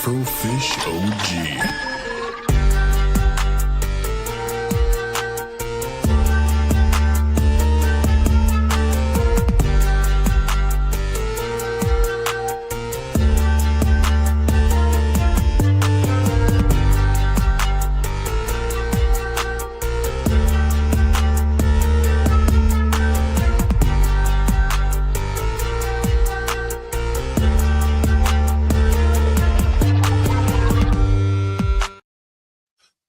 Afrofish OG.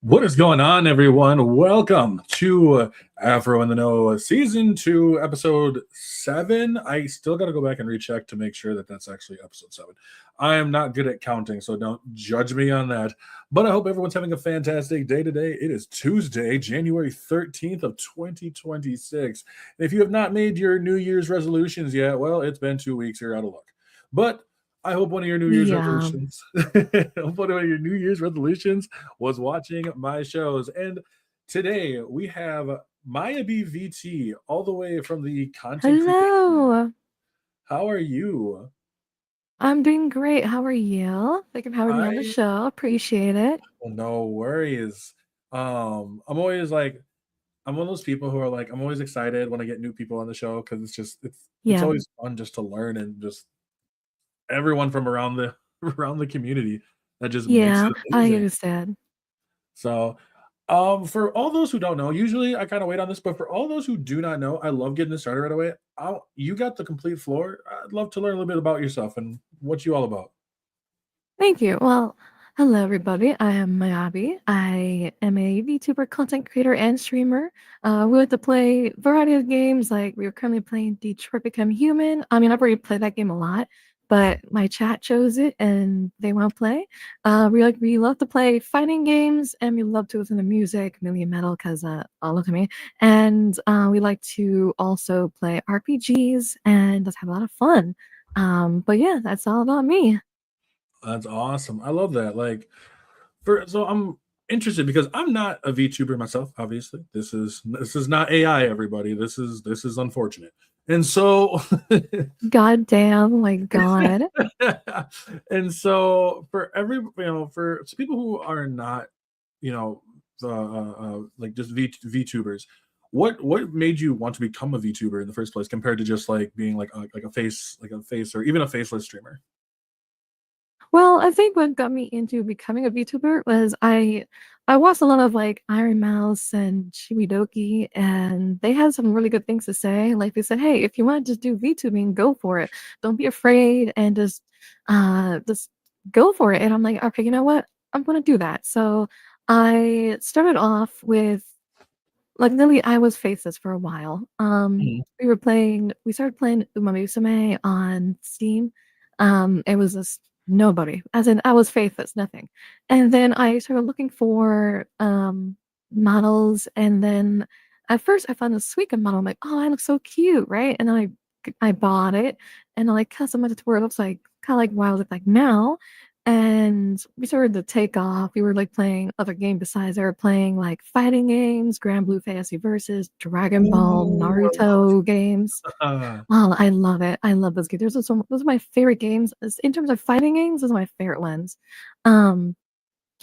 What is going on, everyone? Welcome to Afro in the Know Season 2, Episode 7. I still got to go back and recheck to make sure that that's actually Episode 7. I am not good at counting, so don't judge me on that. But I hope everyone's having a fantastic day today. It is Tuesday, January 13th of 2026. If you have not made your New Year's resolutions yet, well, it's been 2 weeks. You're out of luck. But I hope one of your New Year's resolutions, was watching my shows. And today we have MayabiVT all the way from the content. Hello. How are you? I'm doing great. How are you? Thank you for having me on the show. Appreciate it. No worries. I'm always like, I'm one of those people who are like, I'm always excited when I get new people on the show because it's always fun just to learn and just everyone from around the community that just makes it I amazing. understand. So for all those who don't know, usually I kind of wait on this, but for all those who do not know, I love getting this started right away. You got the complete floor. I'd love to learn a little bit about yourself and what you all about. Thank you. Well, hello everybody. I am Mayabi. I am a VTuber content creator and streamer. We like to play a variety of games. Like we are currently playing Detroit Become Human. I mean, I've already played that game a lot, but my chat chose it and they want to play. We love to play fighting games and we love to listen to music, mainly metal, because look at me. And we like to also play RPGs and just have a lot of fun. But yeah, that's all about me. That's awesome. I love that. So I'm interested because I'm not a VTuber myself. Obviously, this is not AI. Everybody, this is unfortunate. And so, God damn, my God. and so for for people who are not, like just VTubers, what made you want to become a VTuber in the first place compared to just like being like a face or even a faceless streamer? Well, I think what got me into becoming a VTuber was I watched a lot of like Iron Mouse and Chibidoki, and they had some really good things to say. Like they said, hey, if you want to just do VTubing, go for it. Don't be afraid and just go for it. And I'm like, okay, you know what? I'm gonna do that. So I started off with like literally I was faceless for a while. Mhm. We started playing ep7 on Steam. It was just nobody, as in I was faceless, nothing. And then I started looking for models, and then at first I found a Suika model. I'm like, oh, I look so cute, right? And then I bought it and I like customized it to where it looks like kind of like what I look like now. And we started to take off. We were like playing other games besides. They were playing like fighting games, Grand Blue Fantasy Versus, Dragon Ball, Ooh, Naruto games. uh, Oh, I love it. I love those games. Those are my favorite games. In terms of fighting games, those are my favorite ones. Um,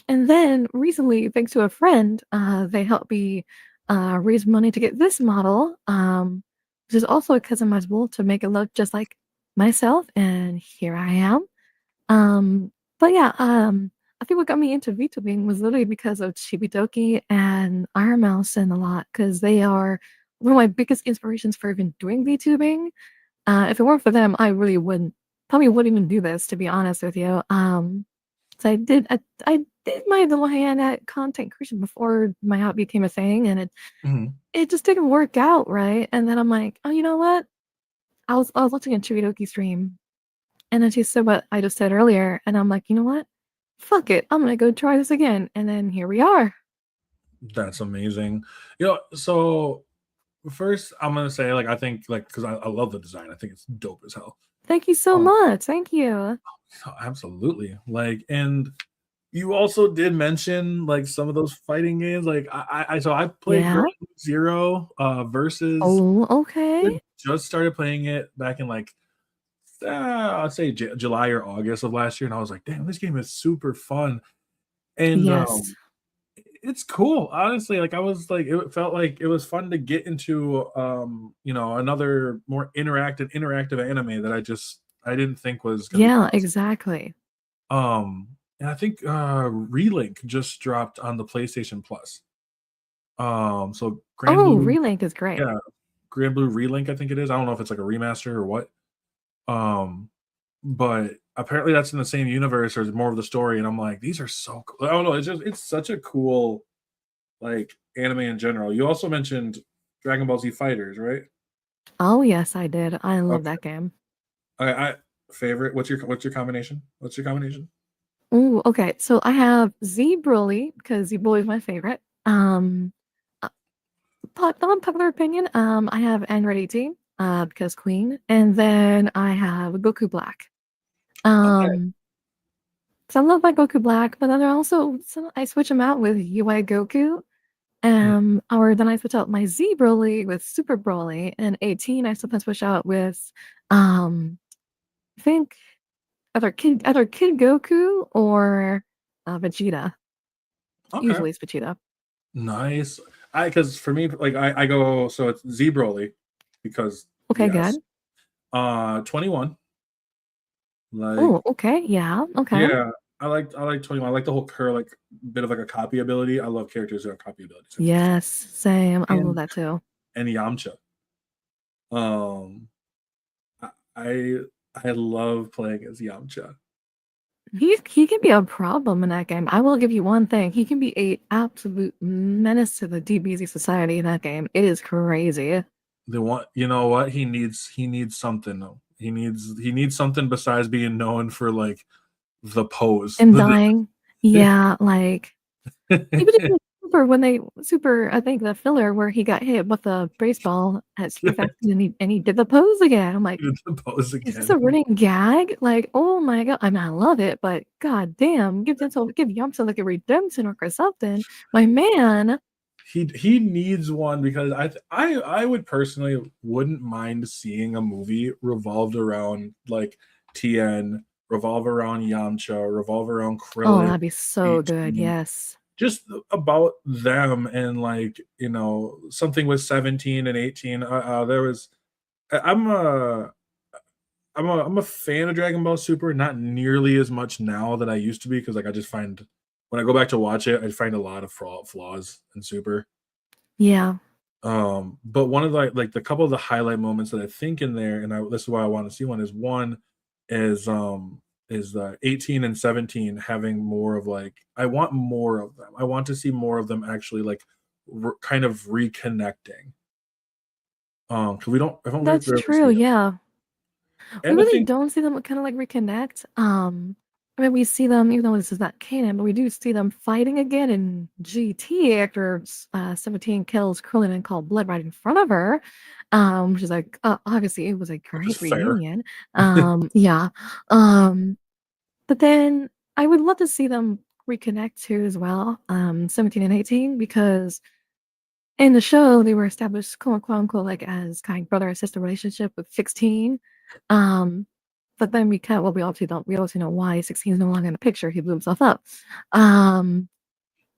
and then recently, thanks to a friend, they helped me raise money to get this model, which is also customizable to make it look just like myself. And here I am. But yeah, I think what got me into VTubing was literally because of Chibidoki and Iron Mouse and a lot, because they are one of my biggest inspirations for even doing VTubing. If it weren't for them, I really probably wouldn't even do this, to be honest with you. So I did my little hand at content creation before my hobby became a thing, and mhm. it just didn't work out, right? And then I'm like, oh, you know what? I was watching a Chibidoki stream, and then she said what I just said earlier, and I'm like, you know what? Fuck it, I'm gonna go try this again. And then here we are. That's amazing. So first I'm gonna say like I think like because I love the design. I think it's dope as hell. Thank you so Um, much. Thank you. Absolutely. And you also did mention like some of those fighting games. Like I played Yeah. Grand Blue Zero versus Oh, okay. just started playing it back in like I'll say July or August of last year, and I was like, damn, this game is super fun. And Yes. it's cool, honestly. Like I was like, it felt like it was fun to get into, another more interactive anime that I didn't think was going to be Yeah, possible. exactly. And I think Relink just dropped on the PlayStation Plus. So Grand Oh, Blue, Relink is great. yeah, Grand Blue Relink, I think it is. I don't know if it's like a remaster or what. Um, but apparently that's in the same universe or more of the story. And I'm like, these are so cool. I don't know. It's such a cool like anime in general. You also mentioned Dragon Ball Z Fighters, right? Oh, yes, I did. I love Okay. that game. I favorite. What's your combination? What's your combination? Ooh, okay. So I have Z Broly because Z Broly is my favorite. Uh, Unpopular opinion. I have Android 18, because Queen, and then I have Goku Black. Okay. Um, so I love my Goku Black, but then I switch them out with UI Goku. Hmm. Or then I switch out my Z Broly with Super Broly, and 18 I sometimes switch out with um I think either Kid Goku or Vegeta. Okay. Usually it's Vegeta. Nice. I because for me, like I go so it's Z Broly because Okay, yes. good. 21. Like Oh, okay, yeah, okay. yeah, I like 21. I like the whole her like bit of like a copy ability. I love characters who have copy abilities. They're fantastic. Yes, same. I love And that too. and Yamcha. Um I I love playing as Yamcha. He can be a problem in that game. I will give you one thing. He can be a absolute menace to the DBZ society in that game. It is crazy. They want you know what? He needs something though. He needs something besides being known for like the pose. And dying. Yeah, like even in Super, I think the filler where he got hit with a baseball at super fast and he did the pose again. I'm like, The pose is this again. a running gag? Like, oh my god. I mean, I love it, but god damn, give Yamcha like a redemption arc or something. My man. He needs one because I would personally wouldn't mind seeing a movie revolved around like TN, revolve around Yamcha, revolve around Oh, Krillin, that'd be so good. 18, Yes. just about them and like something with 17 and 18. There was I'm a I'm a fan of Dragon Ball Super, not nearly as much now that I used to be because like I just find when I go back to watch it, I find a lot of flaws in Super. Yeah. But one of the couple of the highlight moments that I think in there, and this is why I want to see one is 18 and 17 having more of like I want more of them. I want to see more of them actually like kind of reconnecting. Because I don't That's rarely true. see it, Yeah. We and I really think don't see them kind of like reconnect. I mean, we see them, even though this is not canon, but we do see them fighting again in GT after 17 kills Krillin and called Blood right in front of her. Which is like, obviously, it was a which is great fair. reunion. Yeah. Um, but then I would love to see them reconnect too as well, 17 and 18, because in the show, they were established, quote unquote, like as kind of brother and sister relationship with 16. Um, but then we also know why 16 is no longer in the picture. He blew himself up. Um,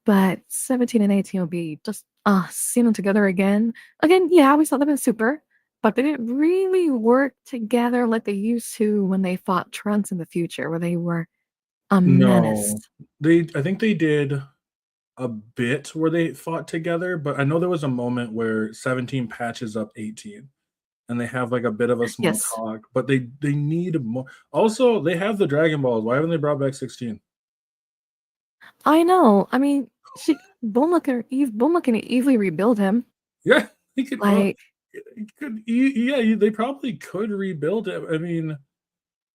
but 17 and 18 will be just seeing them together again. Again, yeah, we saw them in Super, but they didn't really work together like they used to when they fought Trunks in the future, where they were a menace. No, I think they did a bit where they fought together, but I know there was a moment where 17 patches up 18 and they have like a bit of a small Yes, talk, but they need more. Also, they have the Dragon Balls. Why haven't they brought back 16? I know. I mean, Bulma can easily rebuild him. Yeah, he could. Like, He could. Yeah, they probably could rebuild it. I mean,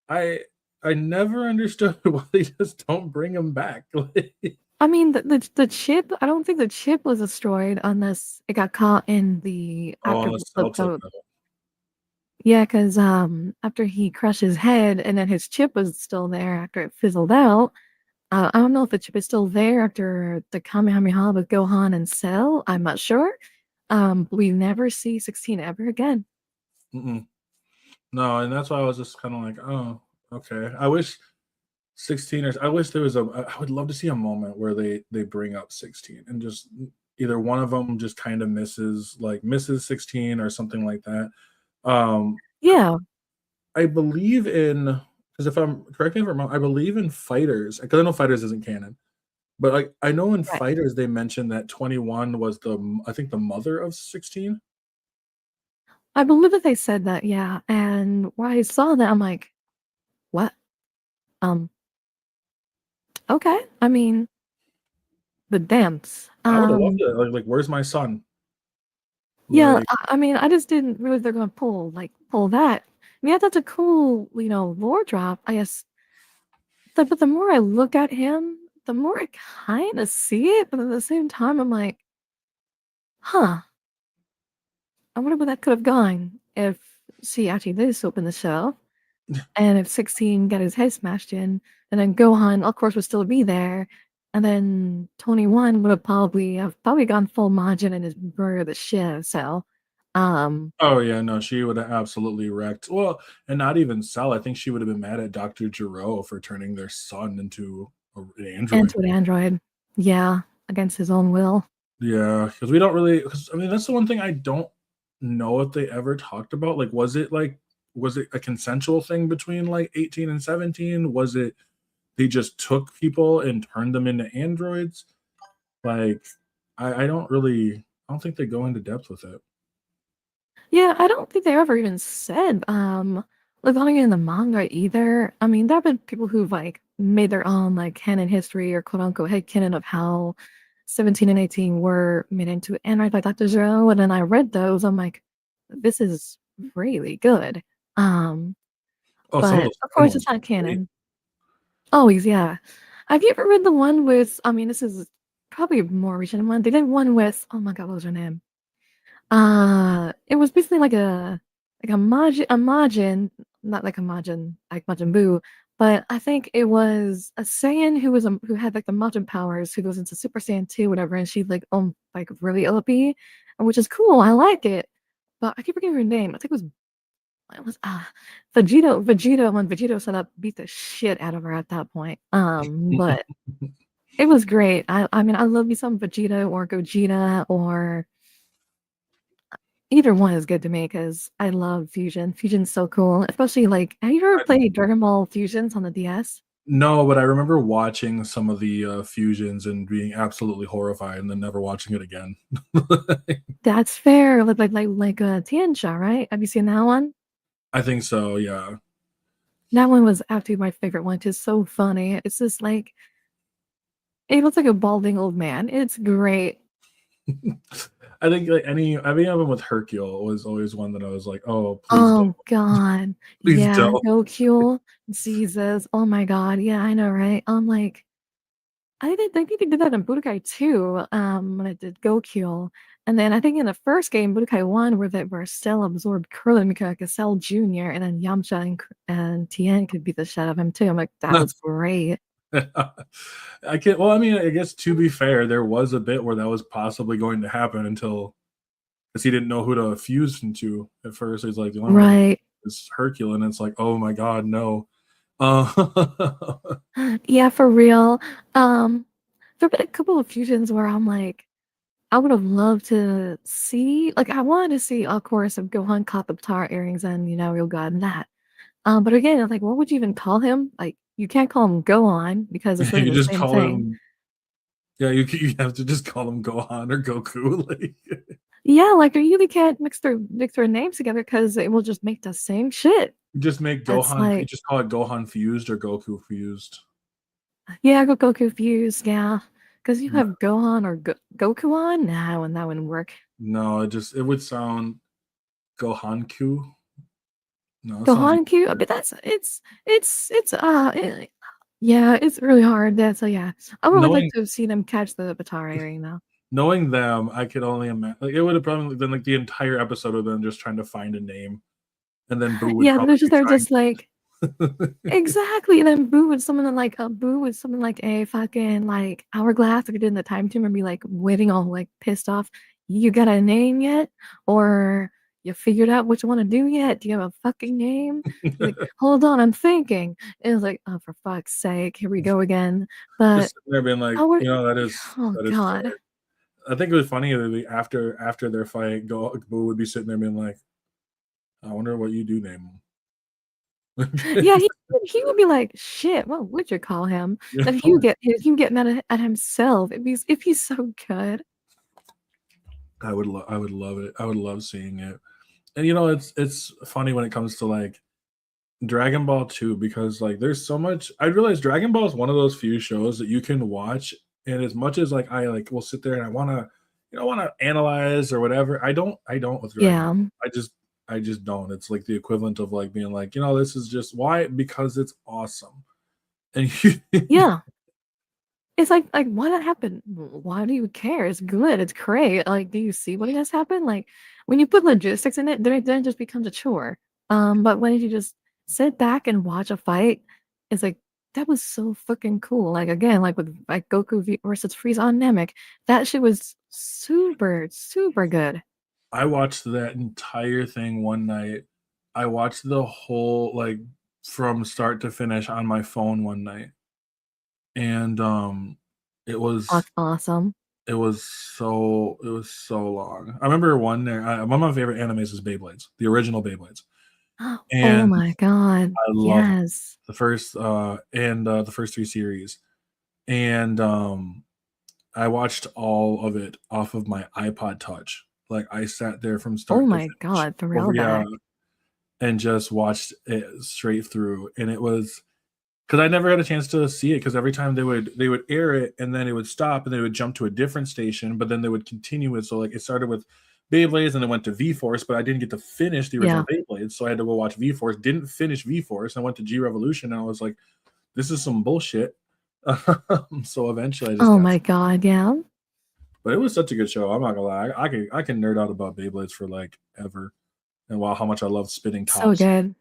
I I never understood why they just don't bring him back. Like, I mean, the chip. I don't think the chip was destroyed unless it got caught in the oh, on after the Celtic the level. yeah, because after he crushed his head and then his chip was still there after it fizzled out. I don't know if the chip is still there after the Kamehameha with Gohan and Cell. I'm not sure. We never see 16 ever again. Mm-mm. No, and that's why I was just kind of like, oh, okay. I wish 16 or I wish there was a. I would love to see a moment where they bring up 16 and just either one of them just kind of misses 16 or something like that. Um, Yeah, I believe in because if I'm correct me if I'm wrong, I believe in fighters because I know fighters isn't canon, but like I know in right. fighters they mentioned that 21 was I think the mother of 16. I believe that they said that, yeah. And when I saw that, I'm like, what? Um, okay. I mean, the dance. I would have loved it. Like, where's my son? Yeah, Like, I mean, I just didn't realize they're gonna pull that. Yeah, that's a cool, lore drop. I guess, but the more I look at him, the more I kind of see it. But at the same time, I'm like, huh. I wonder where that could have gone if she actually did open the show, and if 16 got his head smashed in, and then Gohan, of course, would still be there, and then 21 would have probably gone full Majin and just murdered the shit. So, um, oh yeah, no, she would have absolutely wrecked. Well, and not even Cell. I think she would have been mad at Dr. Gero for turning their son into an android. into an android, yeah, against his own will. Yeah, because we don't really. Because I mean, that's the one thing I don't know if they ever talked about. Was it a consensual thing between like 18 and 17? Was it they just took people and turned them into androids? Like, I don't really. I don't think they go into depth with it. Yeah, I don't think they ever even said, like, not in the manga either. I mean, there have been people who've, like, made their own, like, canon history or quote unquote headcanon of how 17 and 18 were made into anime by Dr. Zero, and then I read those, I'm like, this is really good. Um, Oh, some of but those of fun course ones it's not are great. canon. Always, yeah. Have you ever read the one with, I mean, this is probably a more recent one. They did one with, oh my god, what was her name? It was basically like a Majin, not like a Majin, like Majin Buu, but I think it was a Saiyan who had like the Majin powers, who goes into Super Saiyan 2, whatever, and she's like really OP, which is cool. I like it, but I keep forgetting her name. I think it was Vegito when Vegito set up beat the shit out of her at that point. But it was great. I mean I love me some Vegeta or Gogeta or either one is good to me because I love Fusion. Fusion's so cool, especially like, have you ever played Dragon Ball Fusions on the DS? No, but I remember watching some of the fusions and being absolutely horrified, and then never watching it again. That's fair. Like Tiansha, right? Have you seen that one? I think so. Yeah, That one was actually my favorite one. It's so funny. It's just like it looks like a balding old man. It's great. I think like any of them with Hercule was always one that I was like, oh, please Oh don't, God. please Yeah, don't. Gokul. Jesus. Oh my God. Yeah, I know, right? I'm like, I think they did that in Budokai 2, when I did Gokyo. And then I think in the first game, Budokai 1, where Cell absorbed Krillin because like a Cell Jr. and then Yamcha and Tien could beat the shit out of him too. I'm like, that was great. I can't. Well, I mean, I guess to be fair, there was a bit where that was possibly going to happen until because he didn't know who to fuse into at first. He's like, the only one I can Right. is Hercule, and it's like, oh my god, no. Uh, Yeah, for real. There have been a couple of fusions where I'm like, I would have loved to see, like, I wanted to see, of course, if Gohan caught the Tar earrings and, real God and that. But again, I'm like, what would you even call him? Like, you can't call him Gohan because it's literally you the just same call thing. him. Yeah, you have to just call him Gohan or Goku. Like, Yeah, like, you really can't mix their names together because it will just make the same shit. just make It's Gohan. You like, just call it Gohan fused or Goku fused. yeah, go confused, yeah. Because you No, have Gohan or Goku on? Nah, and that wouldn't work. no, it would sound Gohanku. No, it sounds Gohan Q, but yeah, it's really hard. So yeah, I would like knowing to have seen him catch the Batara ring now. knowing them. I could only imagine. Like, it would have probably been like the entire episode of them just trying to find a name, and then Boo would Yeah, probably be they're trying. just like exactly, and then Boo with someone like a fucking like hourglass like I did in the time tomb and be like waiting all like pissed off. You got a name yet? Or you figured out what you want to do yet? Do you have a fucking name? He's like, hold on, I'm thinking. And it was like, oh, for fuck's sake, here we go again. But Just sitting there being like, I would, you know, oh that is god, fair. I think it was funny that after their fight, Boo would be sitting there being like, I wonder what you do name him. yeah, he would be like, shit, what would you call him? Yeah, Then he would get mad at himself if he's so good. I would love it. I would love seeing it. And you know, it's funny when it comes to like Dragon Ball 2 because like there's so much. I realize Dragon Ball is one of those few shows that you can watch, and as much as like I like will sit there and I want to, you know, want to analyze or whatever. I don't with Dragon Yeah, Ball. I just don't. It's like the equivalent of like being like, you know, this is just why because it's awesome. And you, yeah. It's like why that happened? Why do you care? It's good. It's great. Like, do you see what has happened? Like, when you put logistics in it, then it just becomes a chore. But when you just sit back and watch a fight, it's like that was so fucking cool. Like again, like with like versus Frieza on Namek, that shit was super good. I watched that entire thing one night. I watched the whole like from start to finish on my phone one night. And it was That's awesome. it was so long. I remember one of my favorite animes is Beyblades, the original Beyblades. Oh And my god. I love Yes. the first three series. And I watched all of it off of my iPod Touch. Like I sat there from Oh start to my finish god, over yeah, throwback. and just watched it straight through. And it was because I never had a chance to see it because every time they would air it and then it would stop and then it would jump to a different station, but then they would continue it. So like it started with Beyblades and it went to V Force, but I didn't get to finish the original Yeah. Beyblades, so I had to go watch V Force. Didn't finish V Force. I went to G Revolution and I was like, this is some bullshit. So eventually I just Oh got, my god, yeah. but it was such a good show. I'm not gonna lie, I can nerd out about Beyblades for like ever, and wow, how much I love spinning So tops. good.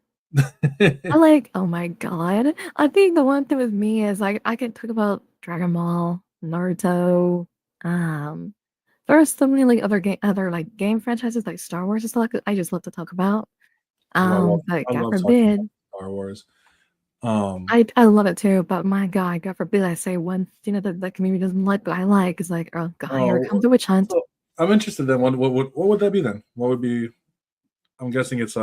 I like oh my god. I think the one thing with me is like I can talk about Dragon Ball, Naruto. Um, there are so many like other like game franchises like Star Wars and stuff like that I just love to talk about. But I God love talking about forbid, Star Wars. Um, I love it too. But my God, God forbid I say one thing that the community doesn't like, but I like is like oh God, here comes oh, the witch hunt. so I'm interested then. What would that be then? What would be? I'm guessing it's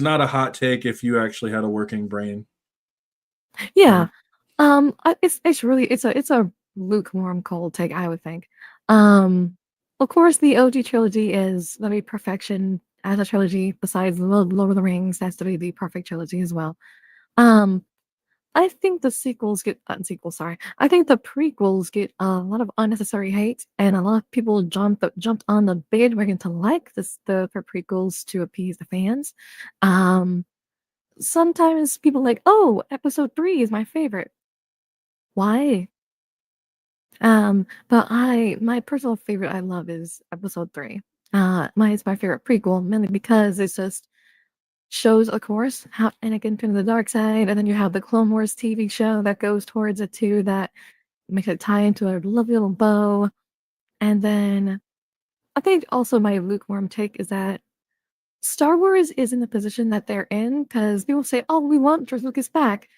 not a hot take if you actually had a working brain. Yeah. It's really it's a lukewarm cold take, I would think. Of course, the OG trilogy is the perfection as a trilogy. Besides Lord of the Rings, has to be the perfect trilogy as well. Um, I think the sequels get sequels. Sorry, I think the prequels get a lot of unnecessary hate, and a lot of people jumped on the bandwagon to like the prequels to appease the fans. Um, Sometimes people like, oh, episode 3 is my favorite. Why? But my personal favorite I love is episode 3. It's my favorite prequel, mainly because it just shows, of course, how Anakin turned to the dark side, and then you have the Clone Wars TV show that goes towards it too, that makes it tie into a lovely little bow. And then I think also my lukewarm take is that Star Wars is in the position that they're in because people say, "Oh, we want George Lucas back."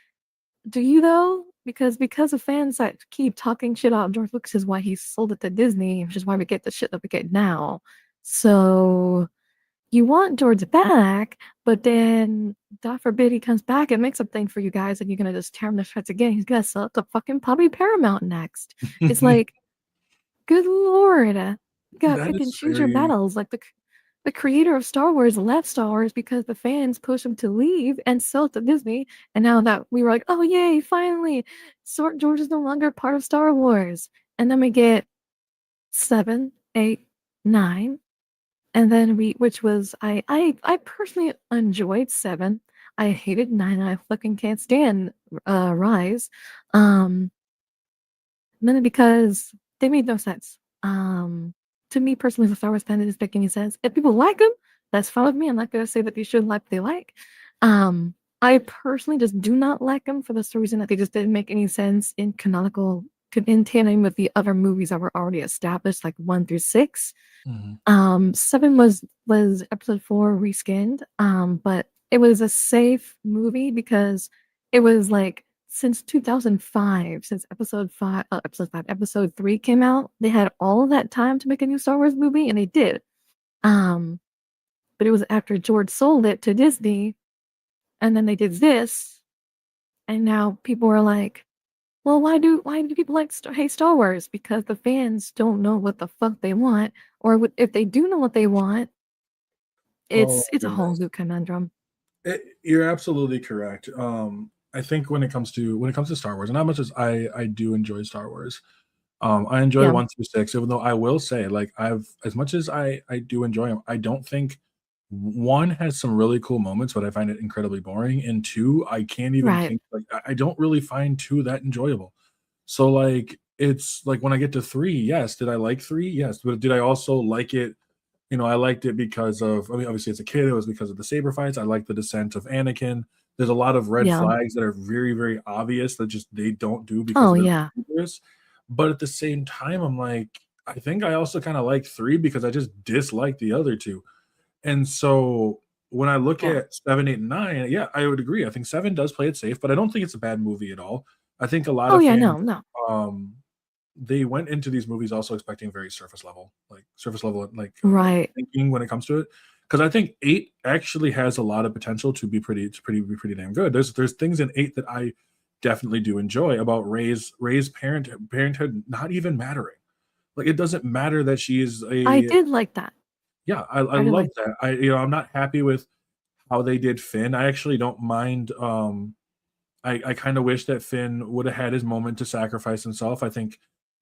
Do you though? Because of fans that keep talking shit about George Lucas is why he sold it to Disney, which is why we get the shit that we get now. So you want George back, but then God forbid he comes back and makes something for you guys, and you're gonna just tear him to shreds again. He's gonna sell it to fucking probably Paramount next. It's like, good lord, you gotta That pick and is choose your very. battles. Like the creator of Star Wars left Star Wars because the fans pushed him to leave and sell it to Disney. And now that we were like, oh yay, finally, George is no longer part of Star Wars. And then we get 7, 8, 9, and then which was I personally enjoyed 7. I hated 9. I fucking can't stand Rise. Um, Mainly because they made no sense. To me personally, as a Star Wars fan, it doesn't make any sense. If people like them, that's fine with me. I'm not gonna say that they should like what they like. I personally just do not like them for the reason that they just didn't make any sense in canonical in tandem with the other movies that were already established, like 1 through 6. Mhm. 7 was episode 4 reskinned, but it was a safe movie because it was like since 2005, since episode 3 came out, they had all of that time to make a new Star Wars movie, and they did. Um, but it was after George sold it to Disney, and then they did this, and now people are like, well, why do people like hate Star Wars? Because the fans don't know what the fuck they want, or if they do know what they want, Oh it's my a whole goodness. new conundrum. You're absolutely correct. I think when it comes to Star Wars, and as much as I do enjoy Star Wars, I enjoy Yeah, 1 through 6. Even though I will say, like, I've as much as I do enjoy them, I don't think one has some really cool moments, but I find it incredibly boring. And two, I can't even right. think like I don't really find two that enjoyable. So like it's like when I get to three, yes, did I like three? Yes, but did I also like it? I liked it because of, I mean, obviously as a kid, it was because of the saber fights. I like the descent of Anakin. There's a lot of red Yeah. flags that are very, very obvious that just they don't do because Oh they're yeah. dangerous. But at the same time, I'm like, I think I also kind of like three because I just dislike the other two. And so when I look Yeah. at 7, 8, and 9, yeah, I would agree. I think 7 does play it safe, but I don't think it's a bad movie at all. I think a lot Oh of yeah. fans, No. No. um, they went into these movies also expecting very surface level, like Right. thinking when it comes to it. Because I think 8 actually has a lot of potential to be pretty damn good. There's things in 8 that I definitely do enjoy about Ray's parenthood not even mattering. Like it doesn't matter that she is I a did like that. yeah, I I did love like. that. I'm not happy with how they did Finn. I actually don't mind. I kind of wish that Finn would have had his moment to sacrifice himself. I think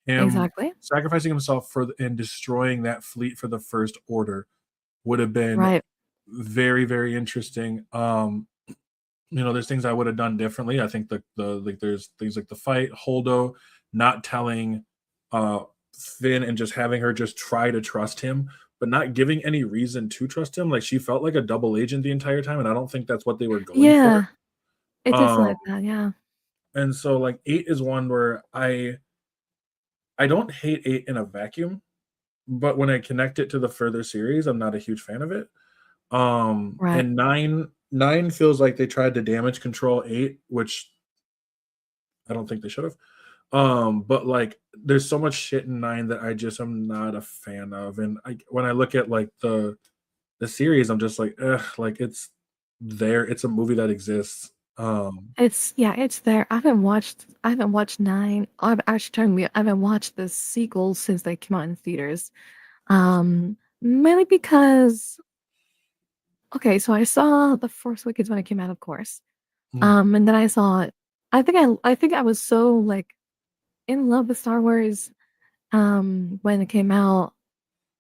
him Exactly. sacrificing himself and destroying that fleet for the First Order would have been Right. very, very interesting. There's things I would have done differently. I think the like there's things like the fight, Holdo not telling Finn and just having her just try to trust him, but not giving any reason to trust him. Like she felt like a double agent the entire time, and I don't think that's what they were going for. Yeah. It did feel Um, like that. Yeah. and so like 8 is one where I don't hate 8 in a vacuum, but when I connect it to the further series, I'm not a huge fan of it. Right. And 9 feels like they tried to damage control 8, which I don't think they should have. But like there's so much shit in 9 that I just am not a fan of. And when I look at like the series, I'm just like, ugh, like it's there. It's a movie that exists. It's there. I haven't watched 9. I've actually turned me I haven't watched the sequels since they came out in theaters. Mainly because okay, so I saw The Force Awakens when it came out, of course. Mm, And then I think I was so like in love with Star Wars when it came out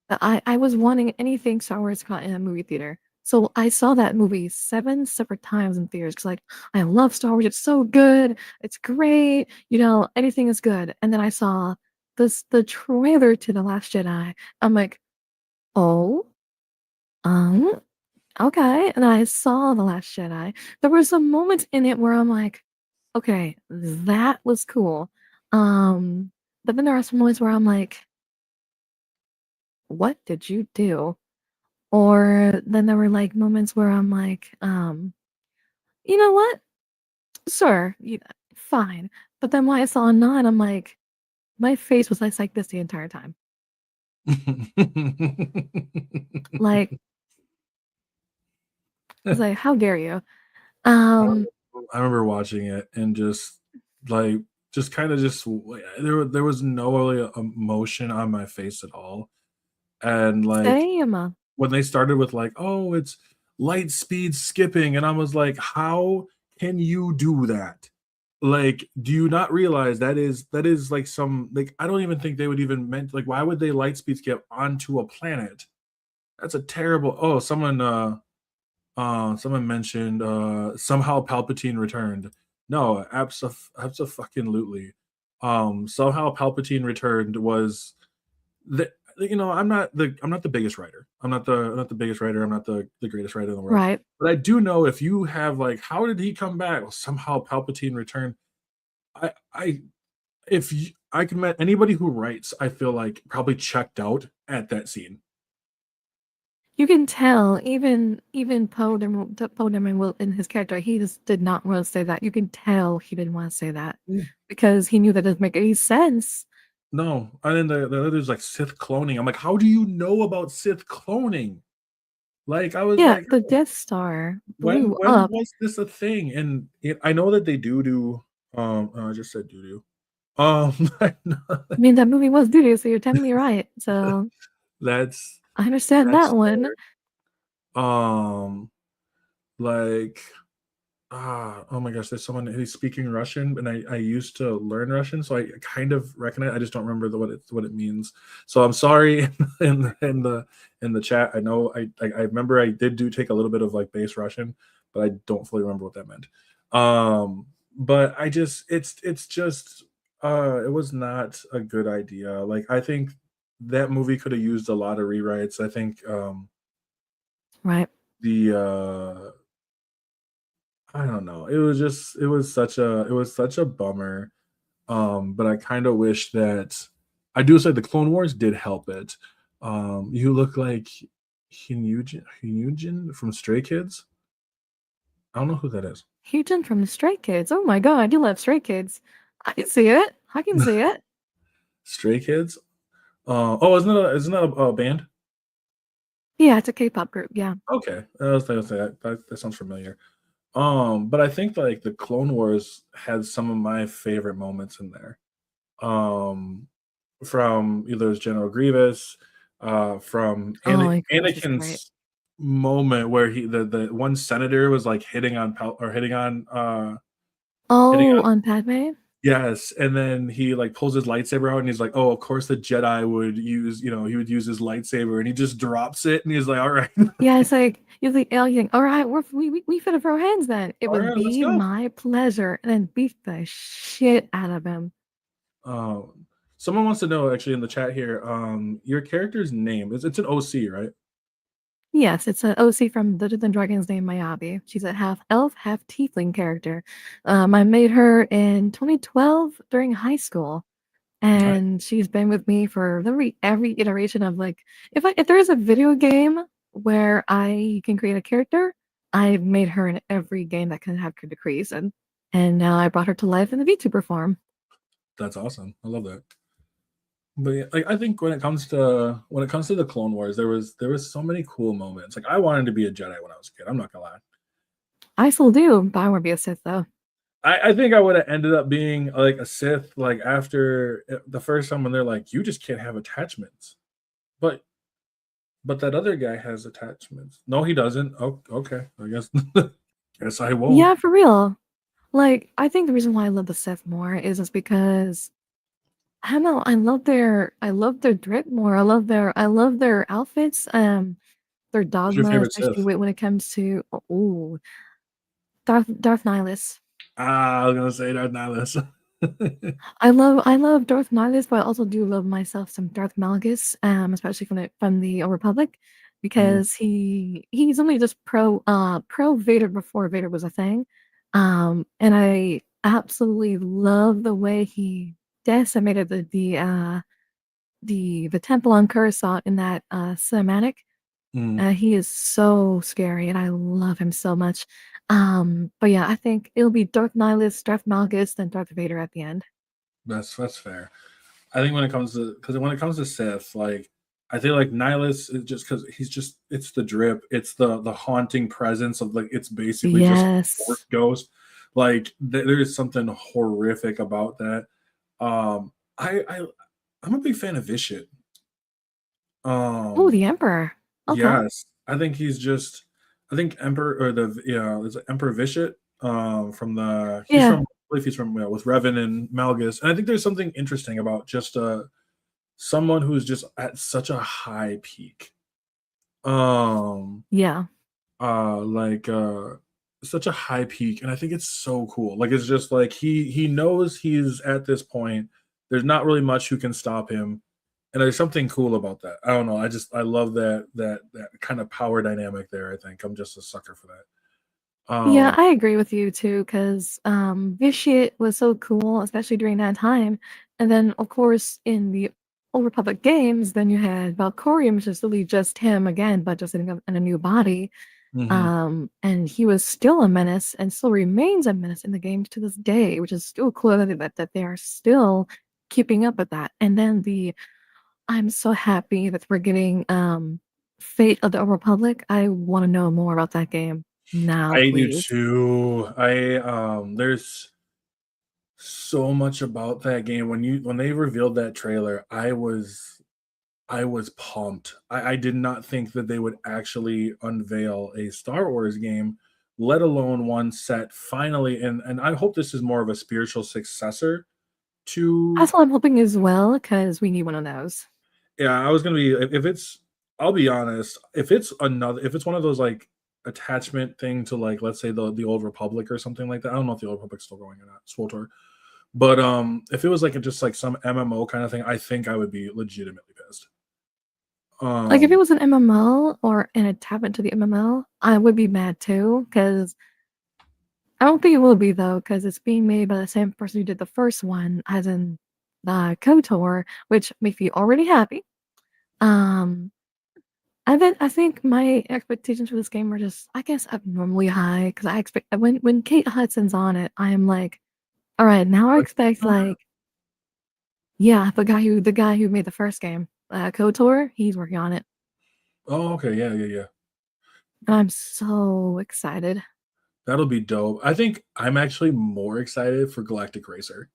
that I was wanting anything Star Wars caught in a movie theater. So I saw that movie 7 separate times in theaters because like I love Star Wars. It's so good. It's great. Anything is good. And then I saw the trailer to The Last Jedi. I'm like, oh, um, okay. And I saw The Last Jedi. There were some moments in it where I'm like, okay, that was cool. Um, but then there are some moments where I'm like, what did you do? Or then there were like moments where I'm like, you know what? Sure, fine. But then when I saw nine, I'm like, my face was like this the entire time. Like, I was like, how dare you? I Um, I remember watching it and like just kind of just there was no really emotion on my face at all. And like same. when they started with like, oh, it's light speed skipping, and I was like, how can you do that? Like, do you not realize that is like some like I don't even think they would even meant like why would they light speed skip onto a planet? That's a terrible. Oh, someone mentioned somehow Palpatine returned. No, absolutely. Somehow Palpatine returned was the I'm not the biggest writer. I'm not the biggest writer. I'm not the greatest writer in the world. Right. But I do know if you have like how did he come back? Well, somehow Palpatine returned. I if you, I can met anybody who writes, I feel like probably checked out at that scene. You can tell, even Poe Dameron will in his character, he just did not want to say that. You can tell he didn't want to say that Mm. because he knew that doesn't make any sense. No, and then the other's like Sith cloning. I'm like, how do you know about Sith cloning? Like, I was Yeah, like, the Death Star blew when up. was this a thing? And I know that they do I just said doo doo. I know I mean, that movie was doo-doo, so you're definitely right. So that's I understand that that's one. fair. Like oh my gosh, there's someone who's speaking Russian, and I used to learn Russian, so I kind of recognize. I just don't remember what it means. So I'm sorry in the chat. I know I remember I did take a little bit of like base Russian, but I don't fully remember what that meant. But I just it's just it was not a good idea. Like I think that movie could have used a lot of rewrites. I think Right. the I don't know. It was such a bummer. But I kind of wish that I do say the Clone Wars did help it. You look like Hyunjin from Stray Kids. I don't know who that is. Hyun from Stray Kids. Oh my god, you love Stray Kids. I can see it. I can see it. Stray Kids. Oh, isn't that a band? Yeah, it's a K-pop group. Yeah. Okay, I was say that sounds familiar. But I think like the Clone Wars had some of my favorite moments in there. Um, from either as General Grievous, from Oh, and Grievous is great. Anakin's moment where the one senator was like hitting on hitting Oh, on on Padme? yes, and then he like pulls his lightsaber out and he's like, oh, of course the Jedi would use he would use his lightsaber and he just drops it and he's like, all right, Yeah, it's like you're the alien. All right, we finna throw hands then. It all would right, let's be go. my pleasure, and then beat the shit out of him. Um, someone wants to know actually in the chat here, your character's name it's an OC, right? Yes, it's an OC from Dungeons and Dragons named Mayabi. She's a half elf, half tiefling character. I made her in 2012 during high school, and she's been with me for every iteration of like if there is a video game where I can create a character, I've made her in every game that can have character creation. And now I brought her to life in the VTuber form. That's awesome. I love that. But yeah, like I think when it comes to the Clone Wars, there was so many cool moments. Like I wanted to be a Jedi when I was a kid. I'm not gonna lie. I still do, but I want to be a Sith though. I think I would have ended up being like a Sith like after the first time when they're like, you just can't have attachments. But that other guy has attachments. No, he doesn't. Oh, okay. I guess guess I won't. Yeah, for real. Like, I think the reason why I love the Sith more is just because I don't know, I love their drip more. I love their outfits, their Who's your dogma, favorite especially Sith? when it comes to ooh, Darth Nihilus. I was gonna say Darth Nihilus. I love Darth Nihilus, but I also do love myself some Darth Malgus, especially from the Old Republic, Mm, because he's only just pro Vader before Vader was a thing. And I absolutely love the way he decimated the temple on Coruscant in that cinematic. mm. He is so scary, and I love him so much. But yeah, I think it'll be Darth Nihilus, Darth Malgus, then Darth Vader at the end. That's fair. I think when it comes to Sith, like I feel like Nihilus is just because it's the drip, it's the haunting presence of like it's basically just Force Yes. Ghost. Like there is something horrific about that. I I'm a big fan of Vishit. Oh, Um, the Emperor. Okay. yes, I think Emperor or the it's Emperor Vishit. From the he's Yeah. from I believe he's from with Revan and Malgus, and I think there's something interesting about just someone who's just at such a high peak. Um, Yeah. like such a high peak, and I think it's so cool. Like it's just like he knows he's at this point. There's not really much who can stop him, and there's something cool about that. I don't know. I love that kind of power dynamic there. I think I'm just a sucker for that. Yeah, Um, I agree with you too, because Vitiate was so cool, especially during that time, And then, of course, in the Old Republic games, then you had Valkorium, which is really just him again, but just in a new body. Hmm. And he was still a menace and still remains a menace in the games to this day, which is still cool that they are still keeping up with that. And then I'm so happy that we're getting Fate of the Old Republic. I want to know more about that game now, I do please. too. There's so much about that game. When they revealed that trailer, I was pumped. I did not think that they would actually unveil a Star Wars game, let alone one set finally. And I hope this is more of a spiritual successor to. That's what I'm hoping as well, because we need one of those. Yeah, I was gonna be if it's. I'll be honest. If it's one of those like attachment thing to like let's say the Old Republic or something like that. I don't know if the Old Republic's still going or not. SWTOR. But if it was like just like some MMO kind of thing, I think I would be legitimately pissed. Like if it Um, was an MMO or an attachment to the MMO, I would be mad too, because I don't think it will be though, because it's being made by the same person who did the first one, as in KOTOR, which makes me already happy. Um, I think my expectations for this game are just, I guess, abnormally high, because I expect when Kate Hudson's on it, I am like, all right, now I expect like, yeah, the guy who made the first game, KOTOR, he's working on it, oh, okay, yeah, yeah, yeah. and I'm so excited. That'll be dope. I think I'm actually more excited for Galactic Racer.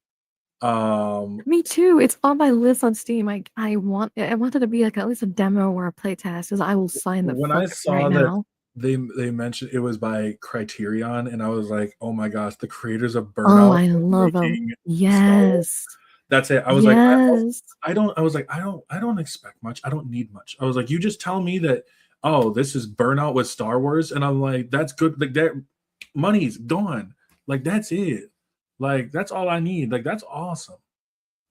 Um, Me too. It's on my list on Steam. I want it to be like at least a demo or a playtest, because I will sign the when I fuck right saw that now. they mentioned it was by Criterion, and I was like, oh my gosh, the creators of Oh, Burnout I are love them. making Star Wars. Yes. That's it. I was like, Yes. I was like, I don't expect much. I don't need much. I was like, you just tell me that, oh, this is Burnout with Star Wars, and I'm like, that's good. Like that money's gone. Like that's it. Like that's all I need. Like that's awesome.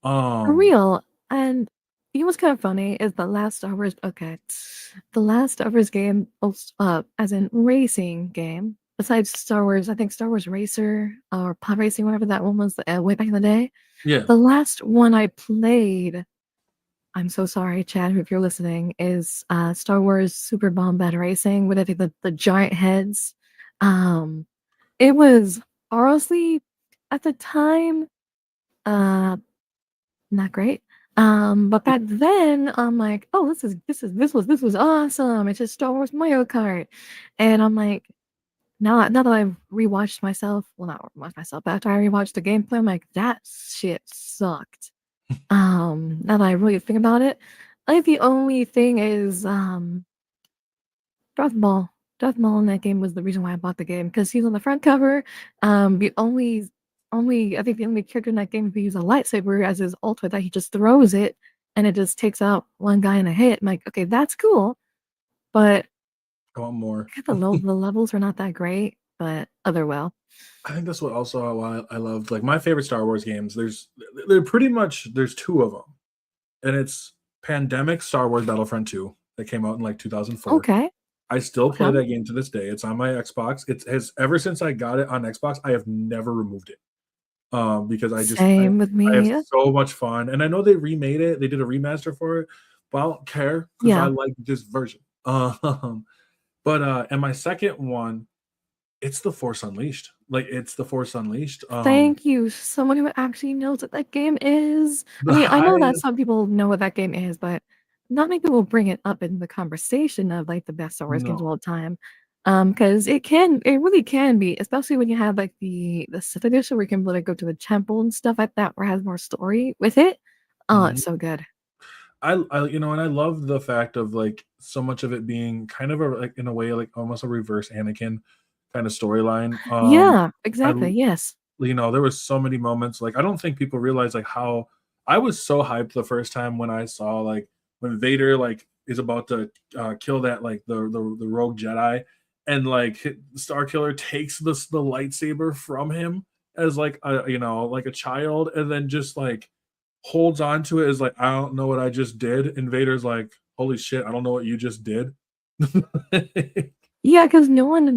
For Um, real. And you know what's kind of funny is the last Star Wars game, as in racing game, besides Star Wars, I think Star Wars Racer or Pod Racing, whatever that one was, way back in the day. yeah. The last one I played, I'm so sorry, Chad, if you're listening, is Star Wars Super Bombad Racing with I think the giant heads. Um, it was honestly at the time uh not great. But back then I'm like, oh, this was awesome. It's just Star Wars Mario Kart. And I'm like, now that I've rewatched myself, well not rewatched myself, but after I rewatched the gameplay, I'm like, that shit sucked. Now that I really think about it, I think the only thing is Darth Maul. Darth Maul in that game was the reason why I bought the game, because he's on the front cover. The only I think the only character in that game who uses a lightsaber as his ultimate, that he just throws it and it just takes out one guy in a hit. I'm like, okay, that's cool, but I want more. the levels are not that great, but other well. I think that's what also why I loved like my favorite Star Wars games. They're pretty much there's two of them, and it's Pandemic Star Wars Battlefront 2 that came out in like 2004. Okay, I still play okay, that game to this day. It's on my Xbox. It has ever since I got it on Xbox, I have never removed it. Because same with I have me. so much fun, and I know they remade it. They did a remaster for it, but I don't care because I Yeah. like this version. But and my second one, it's the Force Unleashed. Like it's the Force Unleashed. Thank you. Someone who actually knows what that game is. I The mean, I know that highest some people know what that game is, but not many people bring it up in the conversation of like the best Star Wars games of no. all time. Because it really can be, especially when you have like the Sith edition where you can like go to the temple and stuff like that, where it has more story with it. Oh, Mhm. it's so good. And I love the fact of like so much of it being kind of a like in a way like almost a reverse Anakin kind of storyline. Yeah, I exactly. Yes. there was so many moments like I don't think people realize like how I was so hyped the first time when I saw like when Vader like is about to kill that like the rogue Jedi and like Star Killer takes the lightsaber from him as like a like a child and then just like holds on to it as like I don't know what I just did and Vader's like holy shit I don't know what you just did. Yeah, because no one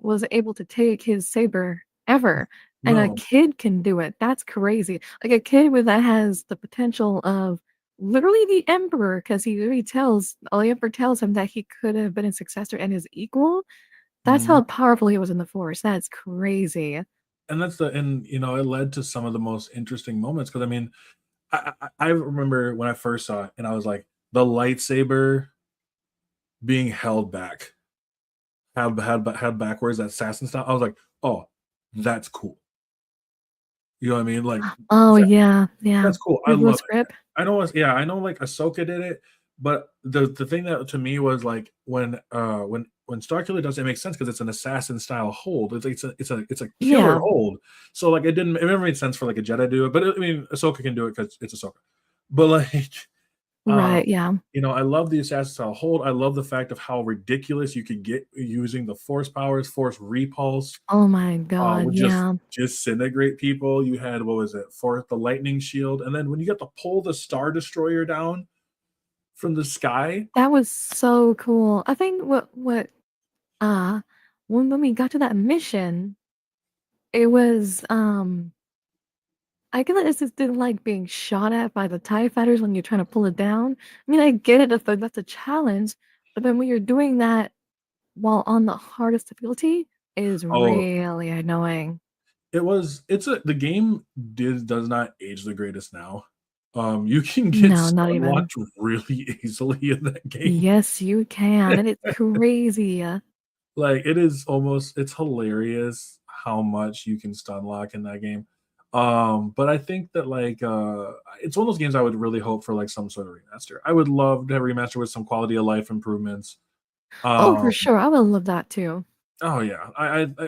was able to take his saber ever. And a No. kid can do it. That's crazy. Like a kid with that has the potential of literally the emperor, because he literally tells the emperor tells him that he could have been a successor and his equal. That's Mhm. how powerful he was in the Force. That's crazy. And it led to some of the most interesting moments because I mean, I remember when I first saw it and I was like, the lightsaber being held back, had backwards, that assassin style. I was like, oh, that's cool. You know what I mean? Like Oh that, yeah, yeah. that's cool. I love Reverse it. grip. I know like Ahsoka did it, but the thing that to me was like when Starkiller does it, it makes sense because it's an assassin style hold. It's a killer Yeah. hold. So like it never made sense for like a Jedi to do it, but I mean Ahsoka can do it because it's Ahsoka. But like Right. Yeah. I love the assassin style hold. I love the fact of how ridiculous you could get using the force powers, force repulse, Oh my God. would just Yeah. disintegrate people. You had what was it for the lightning shield, and then when you got to pull the star destroyer down from the sky. That was so cool. I think uh when we got to that mission, it was I get that it's just didn't like being shot at by the TIE fighters when you're trying to pull it down. I mean, I get it if that's a challenge, but then when you're doing that while on the hardest difficulty is Oh, really annoying. the game does not age the greatest now. You can get No, not stun even. locked really easily in that game. Yes, you can, and it's crazy. Like it's hilarious how much you can stun lock in that game. But I think that it's one of those games I would really hope for like some sort of remaster. I would love to have a remaster with some quality of life improvements. Oh, for Um, sure. I would love that too. oh yeah,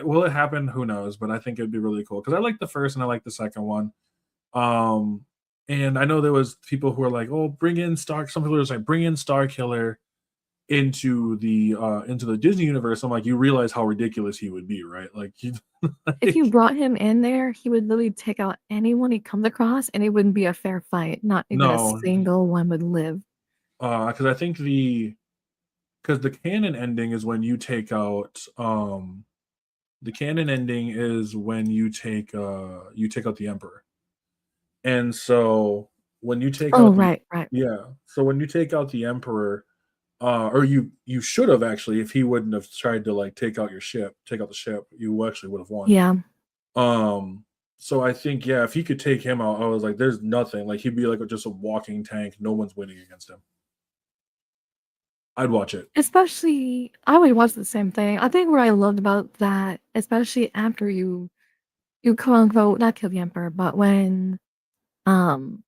will it happen? Who knows? But I think it'd be really cool because I like the first and I like the second one. Um, and I know there was people who were like, "Oh, bring in Star." Some people were like, "Bring in Star Killer into the Disney universe." I'm like, you realize how ridiculous he would be, right? Like, If you like brought him in there, he would literally take out anyone he comes across, and it wouldn't be a fair fight. Not even a no, single one would live. because I think the canon ending is when you take out the canon ending is when you take out the Emperor, and so when you take Oh, out the right, right. yeah, so when you take out the Emperor, or you should have actually, if he wouldn't have tried to like take out the ship, you actually would have won. Yeah. Um, so I think yeah, if he could take him out, I was like, there's nothing. Like he'd be like just a walking tank. No one's winning against him. I'd watch it. Especially, I would watch the same thing. I think what I loved about that, especially after you quote unquote not kill the emperor, but when um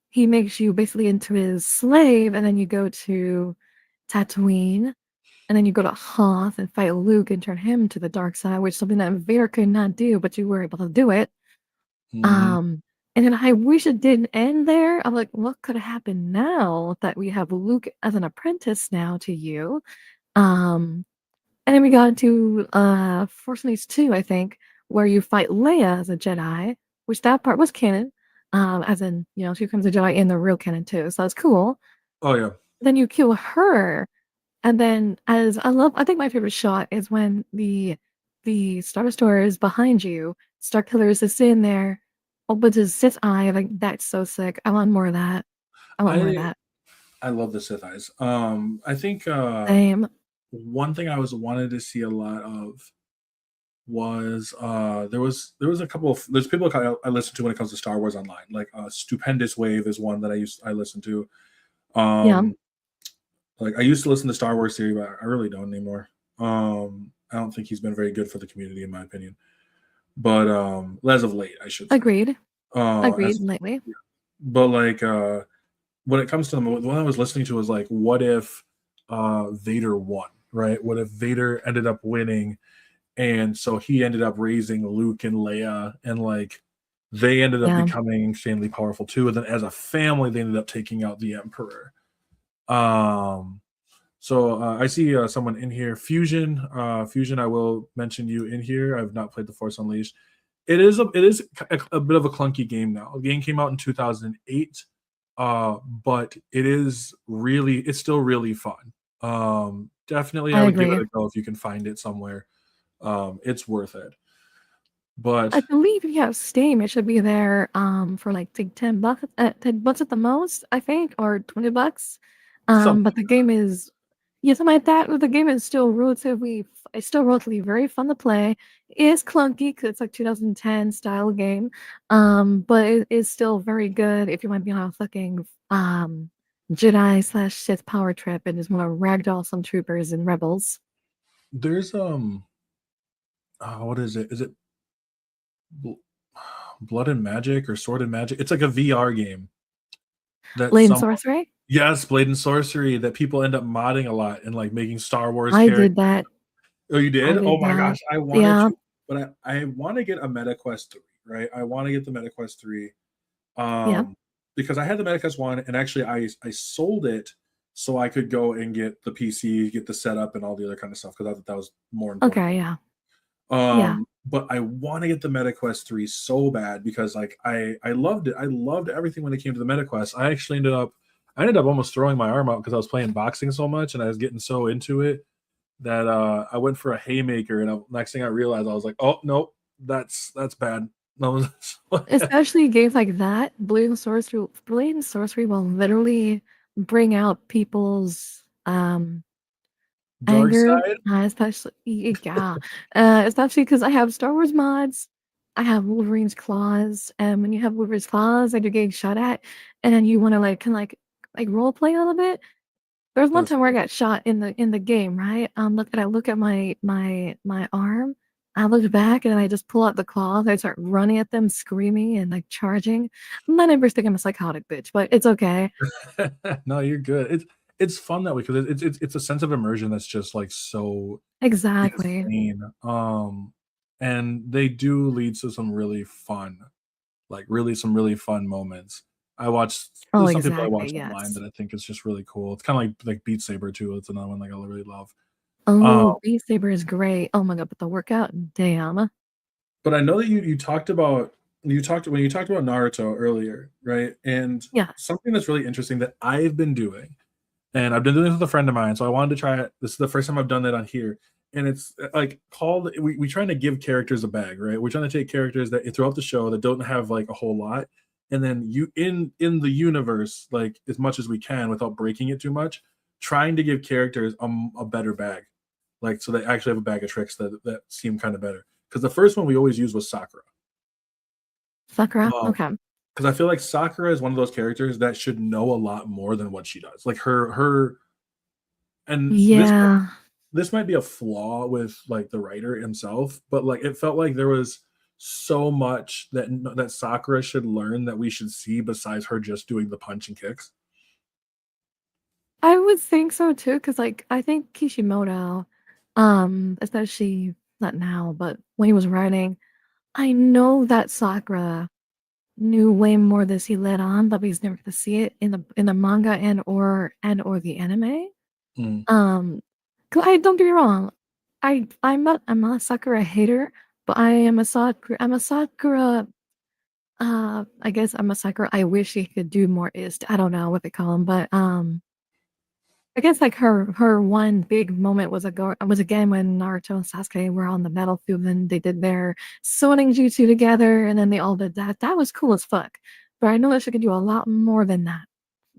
he makes you basically into his slave, and then you go to Tatooine, and then you go to Hoth and fight Luke and turn him to the dark side, which is something that Vader could not do, but you were able to do it. Mhm. Um, and then I wish it didn't end there. I'm like, what could happen now that we have Luke as an apprentice now to you? Um, and then we got into Force Unleashed 2, I think, where you fight Leia as a Jedi, which that part was canon. As in, she becomes a Jedi in the real canon too. So it's cool. Oh yeah. Then you kill her, and then as I think my favorite shot is when the Star Destroyer is behind you. Star Killer is just sitting there, opens his Sith eye. Like that's so sick. I want more of that. I want more of I that. I love the Sith eyes. I think Same. one thing I was wanted to see a lot of was there was a couple of there's people I listen to when it comes to Star Wars online. Like Stupendous Wave is one that I listen to. Yeah, Um like I used to listen to Star Wars theory, but I really don't anymore. I don't think he's been very good for the community in my opinion. But as of late, I should say. agreed. Agreed. As Lately, but like when it comes to the one I was listening to was like, what if Vader won, right? What if Vader ended up winning, and so he ended up raising Luke and Leia, and like they ended up yeah. becoming insanely powerful too, and then as a family, they ended up taking out the Emperor. Um, so I see someone in here, Fusion. Fusion, I will mention you in here. I've not played The Force Unleashed. It is a bit of a clunky game now. The game came out in 2008, but it's still really fun. Definitely, I I would give agree. it a go if you can find it somewhere. It's worth it. But I believe if you have Steam, it should be there for like $10, $10 at the most, I think, or $20. something But the game is yeah, something like that. But the game is still relatively it's still relatively very fun to play. It is clunky because it's like 2010 style game. But it is still very good if you want to be on a fucking Jedi slash Sith power trip and just want to ragdoll some troopers and rebels. there's what is it? Is it Bl- Blood and Magic or Sword and Magic? It's like a VR game that Blade and some Sorcery. yes, Blade and Sorcery that people end up modding a lot and like making Star Wars I characters. did that. Oh, you I did? Oh did my that. gosh, I wanted Yeah. to, but I want to get a MetaQuest 3, right? I want to get the MetaQuest 3 Yeah. because I had the MetaQuest 1 and actually I sold it so I could go and get the PC, get the setup and all the other kind of stuff because I thought that was more important. Okay. Yeah. Yeah. But I want to get the MetaQuest 3 so bad because like I loved it. I loved everything when it came to the MetaQuest. I ended up almost throwing my arm out because I was playing boxing so much and I was getting so into it that I went for a haymaker, and next thing I realized, I was like, "Oh no, that's bad." No, Especially games like that, Blade and Sorcery will literally bring out people's dark anger, side. yeah, especially because I have Star Wars mods, I have Wolverine's claws, and when you have Wolverine's claws and you're getting shot at, and then you want to like kind of like role play a little bit. There was one That's time where I got shot in the game, right? I look at my arm. I look back and I just pull out the claws. I start running at them, screaming and like charging. My neighbors think I'm a psychotic bitch, but it's okay. no, you're good. It's fun that way because it's a sense of immersion that's just like so Exactly. insane. And they do lead to some really fun, like really some really fun moments. I watched Oh, there's some people I exactly. watch online Yes. that I think is just really cool. It's kind of like Beat Saber too. It's another one like I really love. Um, Oh, Beast Saber is great. Oh my god, but the workout, damn. but I know that you talked about when you talked about Naruto earlier, right? And Yes. something that's really interesting that I've been doing, and I've been doing this with a friend of mine, so I wanted to try it. This is the first time I've done that on here, and it's like called we trying to give characters a bag, right? We're trying to take characters that throughout the show that don't have like a whole lot, and then you in the universe like as much as we can without breaking it too much, trying to give characters a better bag, like so they actually have a bag of tricks that seem kind of better. Because the first one we always used was Sakura. Sakura? Um, Okay. because I feel like Sakura is one of those characters that should know a lot more than what she does. Like her and Yeah. this might be a flaw with like the writer himself, but like it felt like there was so much that Sakura should learn that we should see besides her just doing the punch and kicks. I would think so too, because like I think Kishimoto, especially not now, but when he was writing, I know that Sakura knew way more this he let on, but he's never to see it in the manga and or the anime. Mm. 'Cause I don't get me wrong, I'm not a Sakura hater, but I'm a Sakura. I guess I'm a Sakura. I wish he could do more. Is I don't know what they call him, but I guess like her one big moment was again when Naruto and Sasuke were on the battlefield and they did their summoning jutsu together and then they all did that. That was cool as fuck. But I know that she could do a lot more than that.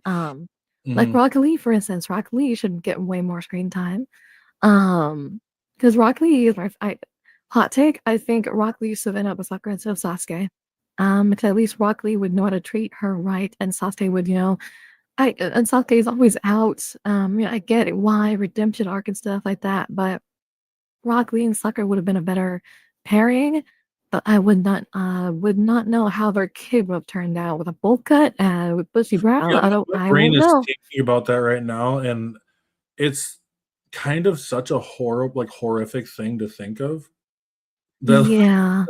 Um, like Hmm. Rock Lee, for instance, Rock Lee should get way more screen time. Because Rock Lee is hot take. I think Rock Lee should end up with Sakura instead of Sasuke. Because at least Rock Lee would know how to treat her right, and Sasuke would, and Sasuke is always out. I get it, why redemption arc and stuff like that, but Rock Lee and Sakura would have been a better pairing. But I would not know how their kid would have turned out with a bowl cut, with bushy brow. Yeah, my I brain won't is know. thinking about that right now, and it's kind of such a horrific thing to think of. That Yeah,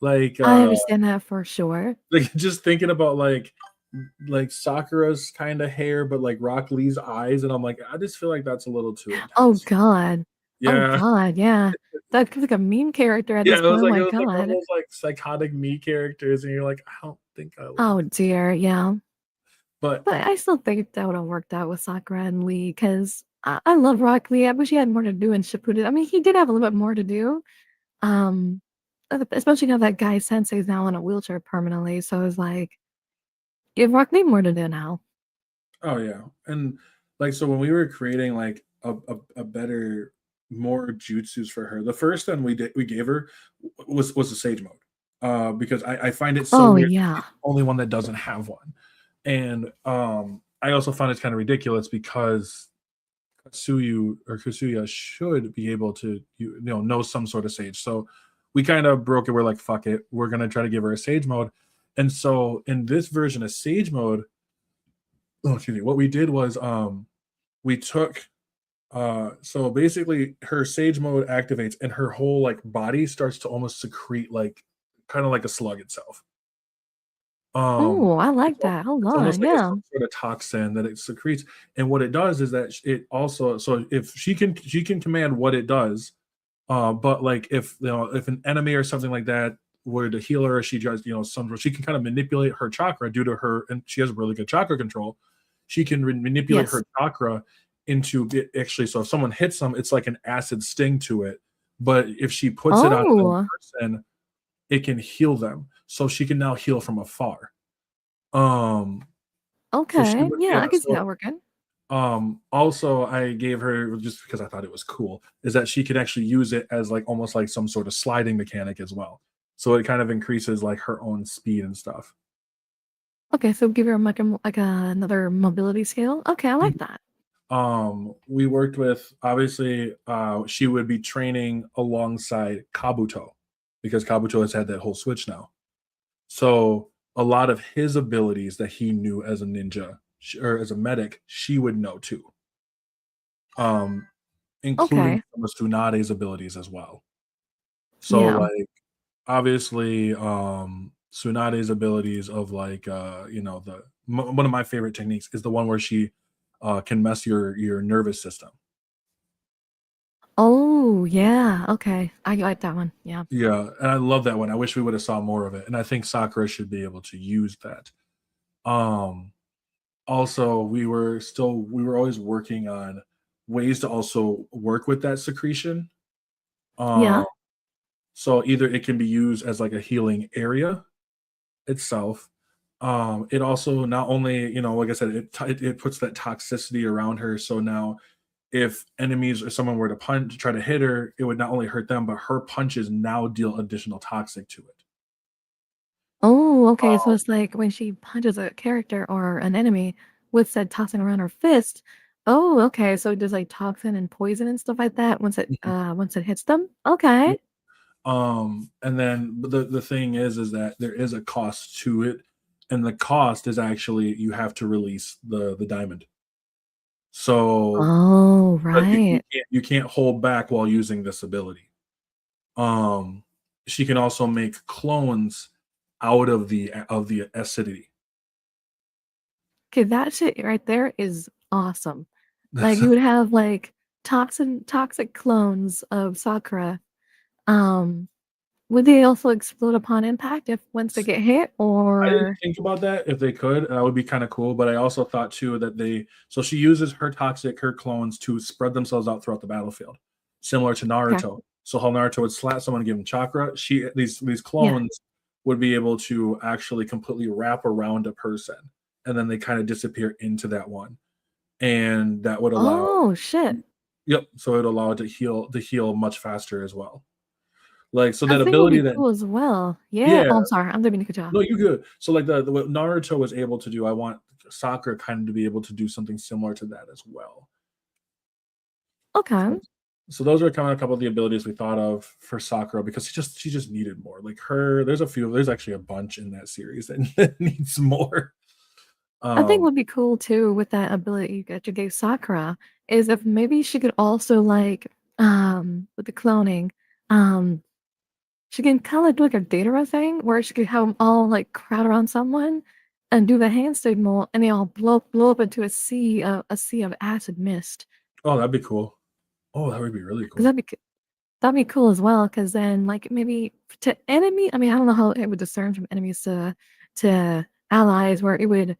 like I understand that for sure. like just thinking about like Sakura's kind of hair, but like Rock Lee's eyes, and I'm like, I just feel like that's a little too Oh intense. god. Oh Yeah, god, yeah. That feels like a meme character at yeah, this point. Oh it my was like one of god. those like psychotic me characters, and you're like, I don't think I like Oh that. dear, yeah. But But I still think that would have worked out with Sakura and Lee because I love Rock Lee. I wish he had more to do in Shippuden. I mean, he did have a little bit more to do, Um, especially now that guy sensei is now in a wheelchair permanently, so it's like, give Rock need more to do now. Oh yeah, and like so when we were creating like a better, more jutsus for her, the first one we gave her was the sage mode, because I find it so Oh weird. yeah. She's the only one that doesn't have one, and I also found it kind of ridiculous because Kusuya should be able to know some sort of sage. So we kind of broke it. We're like, fuck it, we're gonna try to give her a sage mode, and so in this version of sage mode, oh, excuse me, what we did was we took so basically her sage mode activates and her whole like body starts to almost secrete like kind of like a slug itself. Oh, I like It's, that. Hold it's almost on. like a Yeah. some sort of toxin that it secretes, and what it does is that it also, so if she can command what it does, but like if an enemy or something like that were to heal her, she just some she can kind of manipulate her chakra due to her, and she has really good chakra control. She can manipulate Yes. her chakra into it actually. So if someone hits them, it's like an acid sting to it. But if she puts it on another Oh, person, it can heal them. So she can now heal from afar. Um, so she okay. would Yeah, yeah. I can see So that working. also I gave her, just because I thought it was cool, is that she could actually use it as like almost like some sort of sliding mechanic as well. So it kind of increases like her own speed and stuff. Okay, so give her like another mobility scale. Okay, I Mhm. like that. We worked with, obviously she would be training alongside Kabuto because Kabuto has had that whole switch now. So a lot of his abilities that he knew as a ninja or as a medic, she would know too. Um, including Okay. some of Tsunade's abilities as well. So Yeah. like obviously Tsunade's abilities of like one of my favorite techniques is the one where she can mess your nervous system. Oh, yeah. Okay. I like that one. Yeah. Yeah, and I love that one. I wish we would have saw more of it, and I think Sakura should be able to use that. Um Also, we were always working on ways to also work with that secretion. Yeah. Um so either it can be used as like a healing area itself. It also not only, like I said, it puts that toxicity around her. So now, if enemies or someone were to punch, try to hit her, it would not only hurt them, but her punches now deal additional toxic to it. Oh, okay. So Um, it's like when she punches a character or an enemy with said toxin around her fist. Oh, okay. So it does like toxin and poison and stuff like that once it hits them. yeah. Okay. And then but the thing is that there is a cost to it, and the cost is actually you have to release the diamond. So Oh, because right. you can't hold back while using this ability. Um, she can also make clones out of the acidity. Okay, that shit right there is awesome. Like That's you would have like toxic clones of Sakura. Um, would they also explode upon impact if once they get hit I didn't or think about that. If they could, that would be kind of cool. But I also thought too that so she uses her clones to spread themselves out throughout the battlefield, similar to okay. Naruto. So how Naruto would slap someone and give him chakra, these Yeah. clones would be able to actually completely wrap around a person, and then they kind of disappear into that one, and that would allow. Oh shit. Yep. So it would allow it to heal much faster as well. Like so I that think would ability be that cool as well. Yeah. yeah. Oh, I'm sorry. I'm didn't mean to cut you off. No, you good. So like the what Naruto was able to do, I want Sakura kind of to be able to do something similar to that as well. Okay. So, so those are kind of a couple of the abilities we thought of for Sakura because she just needed more. Like there's actually a bunch in that series that, that needs more. I think Um would be cool too with that ability that you gave Sakura is if maybe she could also like with the cloning, um she can kinda do like a Datara thing where she could have them all like crowd around someone and do the hand signal and they all blow up into a sea of acid mist. oh, that'd be cool. Oh, that would be really 'Cause cool. that'd be cool as well. Cause then, like, maybe to enemy I mean, I don't know how it would discern from enemies to allies where it would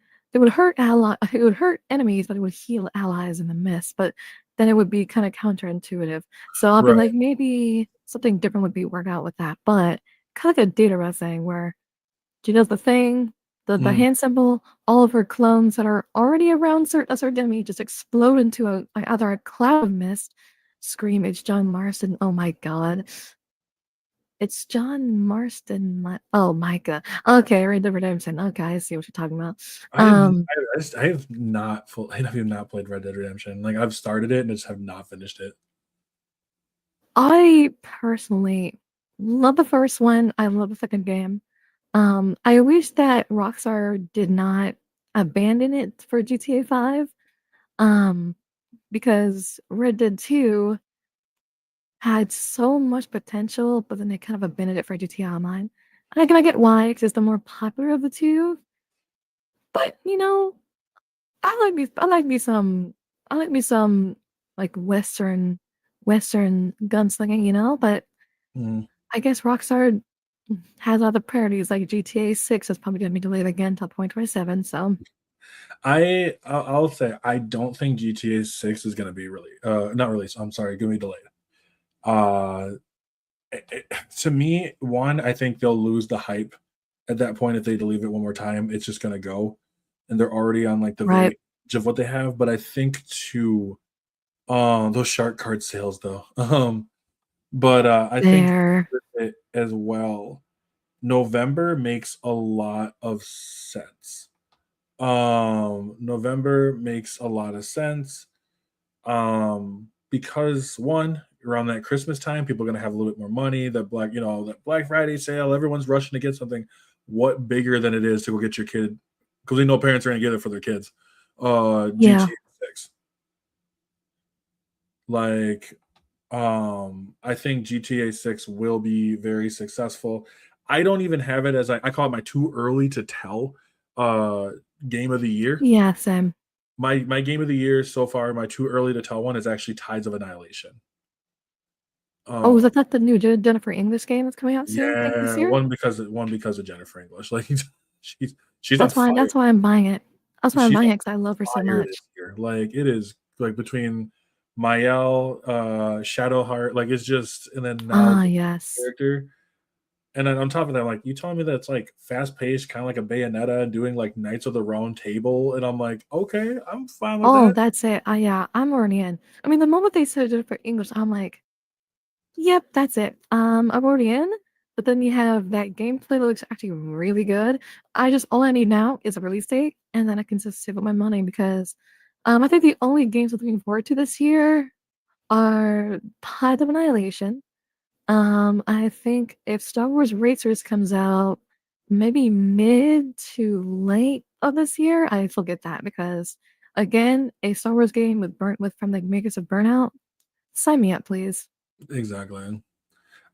hurt enemies, but it would heal allies in the mist, but then it would be kind of counterintuitive. So I'll be Right. like, maybe something different would be work out with that. But kind of like a data thing where she does the thing, the Mm. hand symbol, all of her clones that are already around a certain enemy just explode into either a cloud of mist. Scream, it's John Marston. Oh my god. It's John Marston. Oh, Micah. Okay, Red Dead Redemption. Okay, I see what you're talking about. I have I have not full I have not played Red Dead Redemption. Like I've started it and just have not finished it. I personally love the first one. I love the second game. I wish that Rockstar did not abandon it for GTA 5. Um, because Red Dead 2 had so much potential, but then they kind of abandoned it for GTA Online. And I get why, because it's the more popular of the two. But I like me some like Western gunslinging. But Mm. I guess Rockstar has other priorities, like GTA 6 is probably gonna be delayed again till 2027. So I'll say I don't think GTA 6 is gonna be really not released. I'm sorry, gonna be delayed. Uh to me, one, I think they'll lose the hype at that point if they delete it one more time. It's just gonna go, and they're already on like the right very edge of what they have. But I think two, those shark card sales though. But I think there. with it as well. November makes a lot of sense. November makes a lot of sense. Because one, around that Christmas time, people are gonna have a little bit more money. That Black Friday sale, everyone's rushing to get something. What bigger than it is to go get your kid? Because we know parents are gonna get it for their kids. Yeah. GTA 6. Like, I think GTA 6 will be very successful. I don't even have it as I call it my too early to tell uh game of the year. Yeah, same. My game of the year so far, my too early to tell one is actually Tides of Annihilation. Oh, is Um, that not the new Jennifer English game that's coming out soon? I think this yeah, year. one because of Jennifer English. Like she's she's on That's why. fire. That's why I'm buying it. That's why I'm She's buying on it because I love her so fire much. this year. Like it is like between Mael, Shadowheart, like it's just and then now Ah, the yes. character. And then on top of that, like you telling me that it's like fast paced, kind of like a Bayonetta, and doing like Knights of the Round Table, and I'm like, okay, I'm fine with Oh, that. that's it. Yeah, I'm already in. I mean, the moment they said Jennifer English, I'm like, yep, that's it. I'm already in. But then you have that gameplay that looks actually really good. All I need now is a release date, and then I can just save up my money because, I think the only games I'm looking forward to this year are Path of Annihilation. I think if Star Wars Racers comes out maybe mid to late of this year, I forget that because again, a Star Wars game with from the makers of Burnout, sign me up, please. Exactly.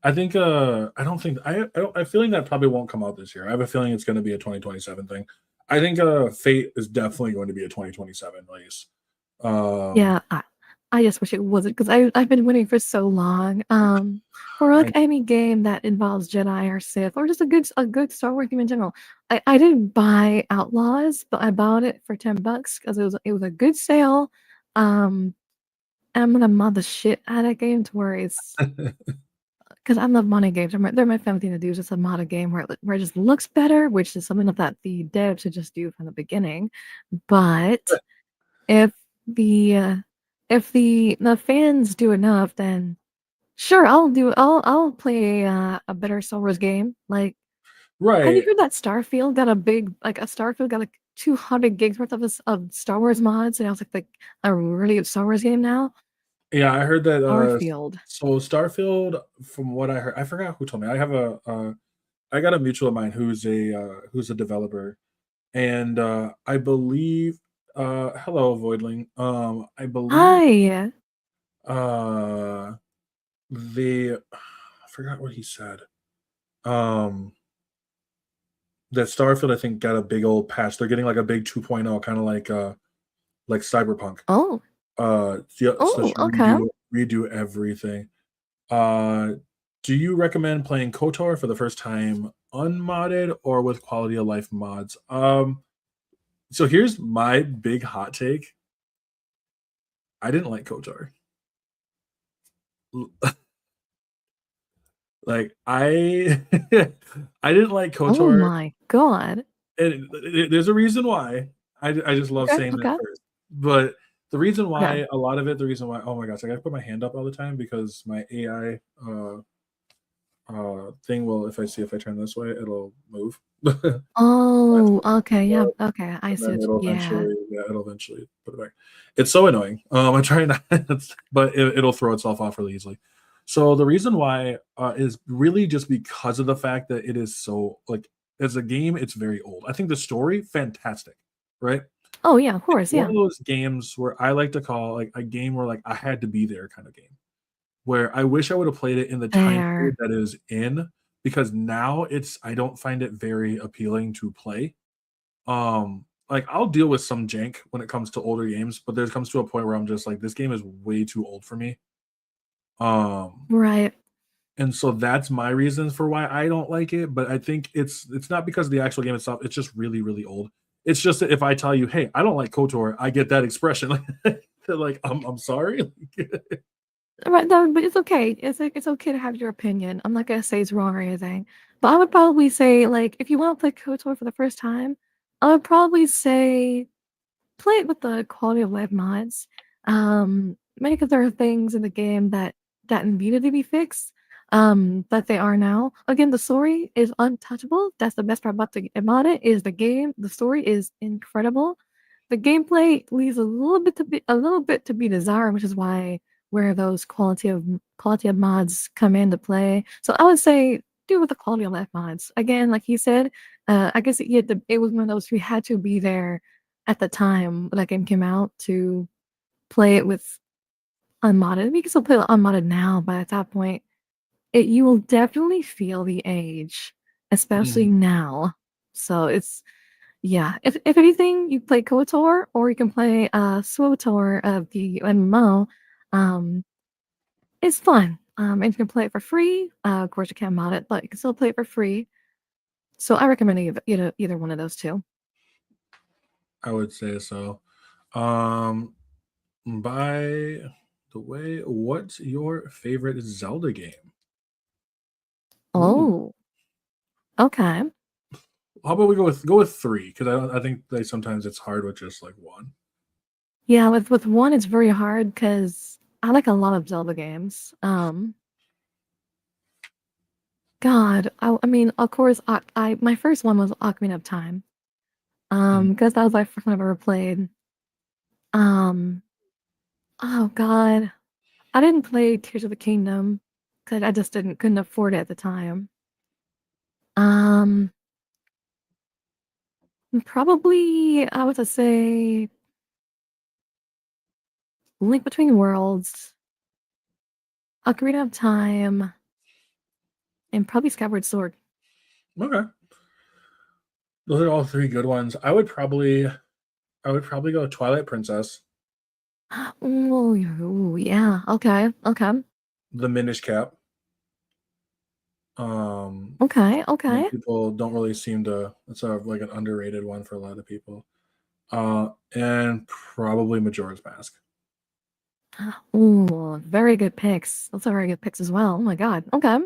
I think I don't think I feeling that probably won't come out this year. I have a feeling it's going to be a 2027 thing. I think Fate is definitely going to be a 2027 release. Um Yeah, I just wish it wasn't because I've been waiting for so long. For like I, any game that involves Jedi or Sith or just a good Star Wars game in general. I didn't buy Outlaws, but I bought it for $10 because it was a good sale. Um, and I'm gonna mod the shit out of that game to where it's because I love modding games. They're my favorite thing to do is just a mod a game where it just looks better, which is something that the dev should just do from the beginning. But if the uh, if the fans do enough, then sure, I'll play a better Star Wars game. Like, have you right. heard that Starfield got a Starfield got like 200 gigs worth of Star Wars mods, and I was like a really good Star Wars game now. Yeah, I heard that Starfield. so Starfield from what I heard, I forgot who told me. I got a mutual of mine who's a developer and I believe hello Voidling. I believe Hi. uh they I forgot what he said. Um that Starfield I think got a big old patch. They're getting like a big 2.0 kind of like Cyberpunk. Oh. Yeah, so Oh. to Okay. redo everything. Uh do you recommend playing KOTOR for the first time unmodded or with quality of life mods? So here's my big hot take. I didn't like KOTOR. Like I I didn't like Oh KOTOR, my god. and there's a reason why. I just love Okay, saying that okay, first. But the reason okay. why, a lot of it, the reason why, oh my gosh, I gotta put my hand up all the time because my AI thing will, if I see, if I turn this way, it'll move. That's Oh, what okay, it yeah, does, okay, I and see then what you yeah. it'll eventually put it back. It's so annoying. I'm trying not, but it'll throw itself off really easily. So the reason why is really just because of the fact that it is so, like, as a game, it's very old. I think the story fantastic, right? Oh, yeah, of It's course, one yeah. of those games where I like to call like a game where like I had to be there kind of game. Where I wish I would have played it in the time period Fair. that it is in, because now I don't find it very appealing to play. Like I'll deal with some jank when it comes to older games, but there comes to a point where I'm just like, this game is way too old for me. Um, Right. and so that's my reasons for why I don't like it. But I think it's not because of the actual game itself. It's just really, really old. It's just that if I tell you, hey, I don't like KOTOR, I get that expression. Like I'm sorry. Right, no, but it's okay. It's okay to have your opinion. I'm not gonna say it's wrong or anything. But I would probably say, like, if you wanna play KOTOR for the first time, I would probably say play it with the quality of life mods. Maybe 'cause there are things in the game that needed to be fixed, that they are now. Again, the story is untouchable. That's the best part about it is the game. The story is incredible. The gameplay leaves a little bit to be desired, which is why where those quality of mods come into play. So I would say do with the quality of life mods. Again, like you said, I guess it was one of those we had to be there at the time that game came out to play it with unmodded. We can still play it unmodded now, but at that point, you will definitely feel the age, especially Mhm. now. So it's yeah. If anything, you play KOTOR or you can play SWTOR of the MMO. Um, it's fun. And you can play it for free. Of course, you can't mod it, but you can still play it for free. So I recommend either one of those two. I would say so. Um, by the way, what's your favorite Zelda game? Ooh, Oh, okay. how about we go with three? Because I think they sometimes it's hard with just like one. Yeah, with one, it's very hard because I like a lot of Zelda games. God, I mean, of course, I my first one was Ocarina of Time. Mhm. Because that was my first one I've ever played. Um, oh God, I didn't play Tears of the Kingdom because I just couldn't afford it at the time. Um, probably I would say Link Between Worlds, Ocarina of Time, and probably Skyward Sword. Okay, those are all three good ones. I would probably go Twilight Princess, Oh, yeah. Okay, okay, the Minish Cap. Um, okay, you know, okay. people don't really seem to. It's a like an underrated one for a lot of people. And probably Majora's Mask. Ooh, very good picks. Those are very good picks as well. Oh my God. Okay.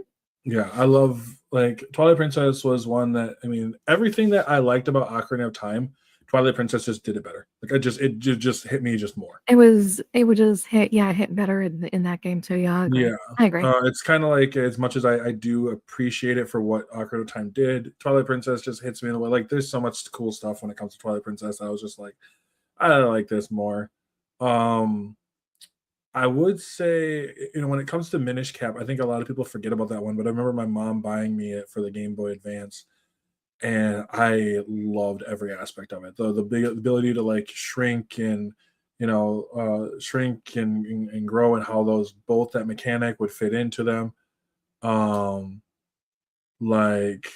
Yeah, I love, like, Twilight Princess was one that, I mean, everything that I liked about Ocarina of Time, Twilight Princess just did it better. Like just hit me just more. It would just hit yeah, hit better in that game too. Yeah, I agree. Yeah. I agree. It's kind of like, as much as I do appreciate it for what Ocarina of Time did, Twilight Princess just hits me in the way. Like, there's so much cool stuff when it comes to Twilight Princess. I was just like, I like this more. Um, I would say, when it comes to Minish Cap, I think a lot of people forget about that one, but I remember my mom buying me it for the Game Boy Advance, and I loved every aspect of it. The big ability to like shrink and shrink and grow, and how those both that mechanic would fit into them. Um, like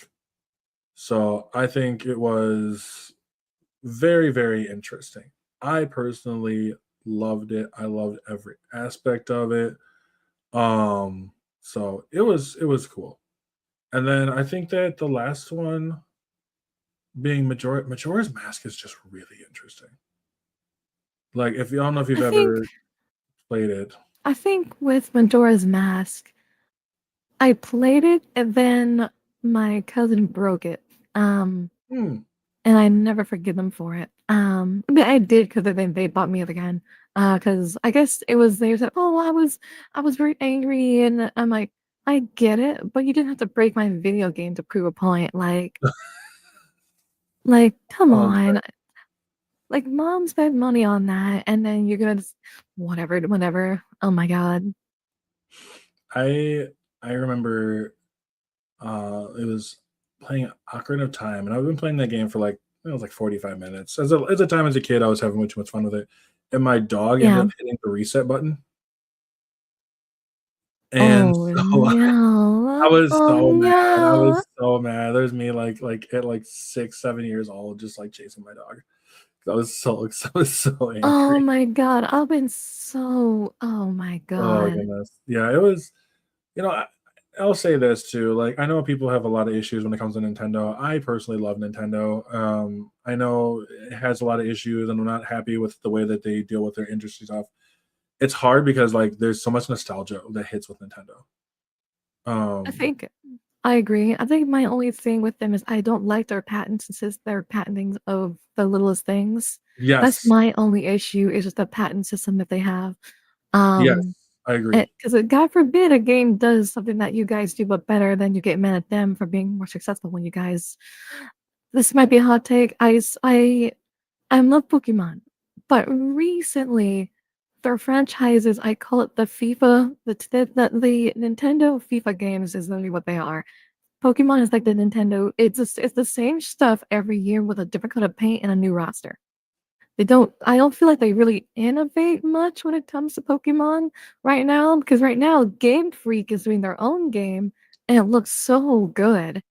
so, I think it was very, very interesting. I personally loved it. I loved every aspect of it. So it was cool. And then I think that the last one being Majora's Mask is just really interesting. Like, if you I don't know if you've I think ever. played it. I think with Majora's Mask, I played it and then my cousin broke it. Hmm. And I never forgive them for it. I mean, I did because they bought me it again. Because I guess it was they said, "Oh, I was very angry," and I'm like, "I get it, but you didn't have to break my video game to prove a point." Like, come Oh, on. Like, mom spent money on that, and then you're gonna just whatever, whatever. Oh my god. I I remember it was playing Ocarina of Time, and I've been playing that game for like it was like 45 minutes. As a time as a kid, I was having way too much fun with it, and my dog ended Yeah. up hitting the reset button, and Oh so I no. was Oh so mad. I no. was so mad. There's me like at like 6, 7 years old, just like chasing my dog. I was so I was so Oh angry. my god. I've been so. Oh my Oh god. goodness. Yeah, it was. You know, I'll say this too. Like, I know people have a lot of issues when it comes to Nintendo. I personally love Nintendo. I know it has a lot of issues, and I'm not happy with the way that they deal with their industry stuff. It's hard because like there's so much nostalgia that hits with Nintendo. I Um, think I agree. I think my only thing with them is I don't like their patents since their patenting of the littlest things. That's yes, my only issue is just the patent system that they have. yes, Um, I agree. because God forbid a game does something that you guys do but better, then you get mad at them for being more successful when you guys. This might be a hot take. I love Pokemon, but recently their franchises, I call it the FIFA, the Nintendo FIFA games is literally what they are. Pokemon is like the Nintendo. It's the same stuff every year with a different color paint and a new roster. I don't feel like they really innovate much when it comes to Pokemon right now because right now Game Freak is doing their own game and it looks so good.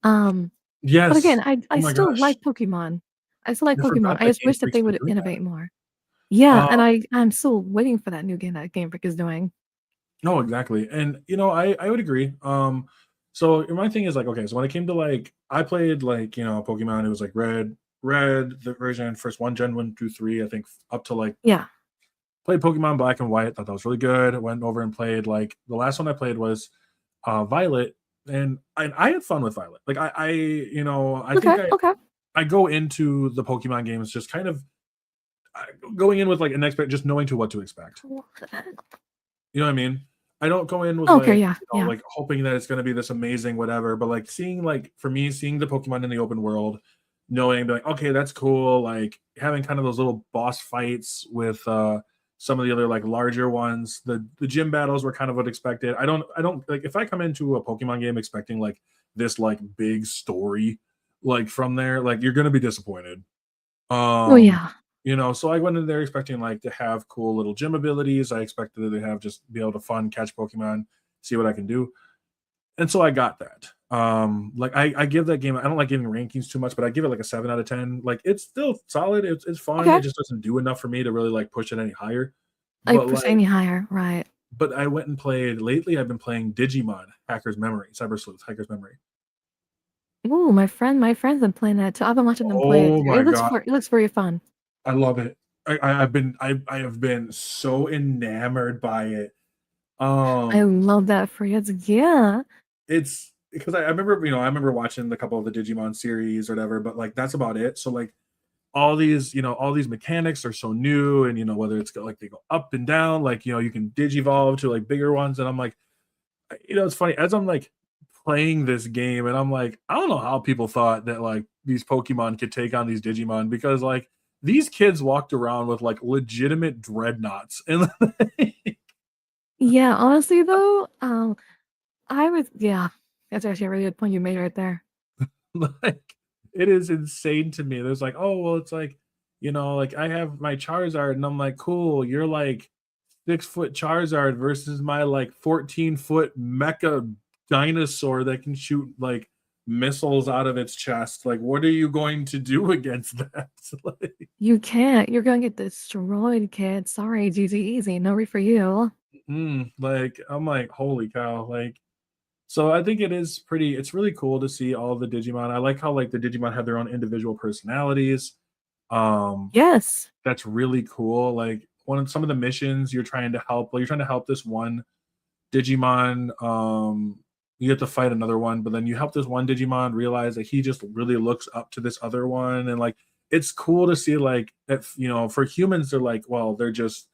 Um, but again, Yes. I Oh my still gosh, like Pokemon. I still like I Pokemon. forgot I that just Game wish that they Freak's been would doing that. innovate more. Yeah, Uh, and I'm still waiting for that new game that Game Freak is doing. no, exactly. And I would agree. So my thing is like, okay, so when it came to like I played like, Pokemon, it was like red, the version first one gen 1 2 3, I think up to like Yeah. played Pokemon Black and White, thought that was really good. Went over and played like the last one I played was Violet, and I had fun with Violet. Like I think Okay. Okay. I go into the Pokemon games just kind of going in with like an expect just knowing to what to expect. You know what I mean? I don't go in with Okay. like, Yeah. Yeah. like hoping that it's going to be this amazing whatever, but like seeing like for me seeing the Pokemon in the open world, knowing like okay, that's cool, like having kind of those little boss fights with some of the other like larger ones. The gym battles were kind of what expected. I don't like if I come into a Pokemon game expecting like this like big story like from there, like you're going to be disappointed. Oh Um, yeah. so I went in there expecting like to have cool little gym abilities. I expected to have just be able to fun catch Pokemon, see what I can do. And so I got that. Like I give that game, I don't like giving rankings too much, but I give it like a 7 out of 10. Like it's still solid, it's fun. It Okay. just doesn't do enough for me to really like push it any higher. Like But push like, any higher, right? but I went and played lately, I've been playing Digimon, Hacker's Memory, Cyber Sleuth, Hacker's Memory. Ooh, my friends been playing that too. I've been watching them play it Oh too. my god. It looks very fun. I love it. I have been so enamored by it. I Um, love that phrase. Yeah. it's because I remember, I remember watching a couple of the Digimon series or whatever, but like that's about it. So like all these mechanics are so new, and whether it's like they go up and down, like you can digivolve to like bigger ones, and I'm like, it's funny as I'm like playing this game, and I'm like, I don't know how people thought that like these Pokemon could take on these Digimon because like these kids walked around with like legitimate dreadnoughts and Yeah, honestly though, I was yeah. That's actually a really good point you made right there. like it is insane to me. There's like, oh well, it's like, like I have my Charizard, and I'm like, cool, you're like 6 foot Charizard versus my like 14-foot mecha dinosaur that can shoot like missiles out of its chest. Like, what are you going to do against that? Like, You can't. You're gonna get destroyed, kid. Sorry, GG easy. No re for you. like I'm like, holy cow, like so I think it's really cool to see all the Digimon. I like how like the Digimon have their own individual personalities. Um Yes. that's really cool. some of the missions you're trying to help. Well, you're trying to help this one Digimon. You have to fight another one, but then you help this one Digimon realize that he just really looks up to this other one, and like it's cool to see like if for humans they're like, well, they're just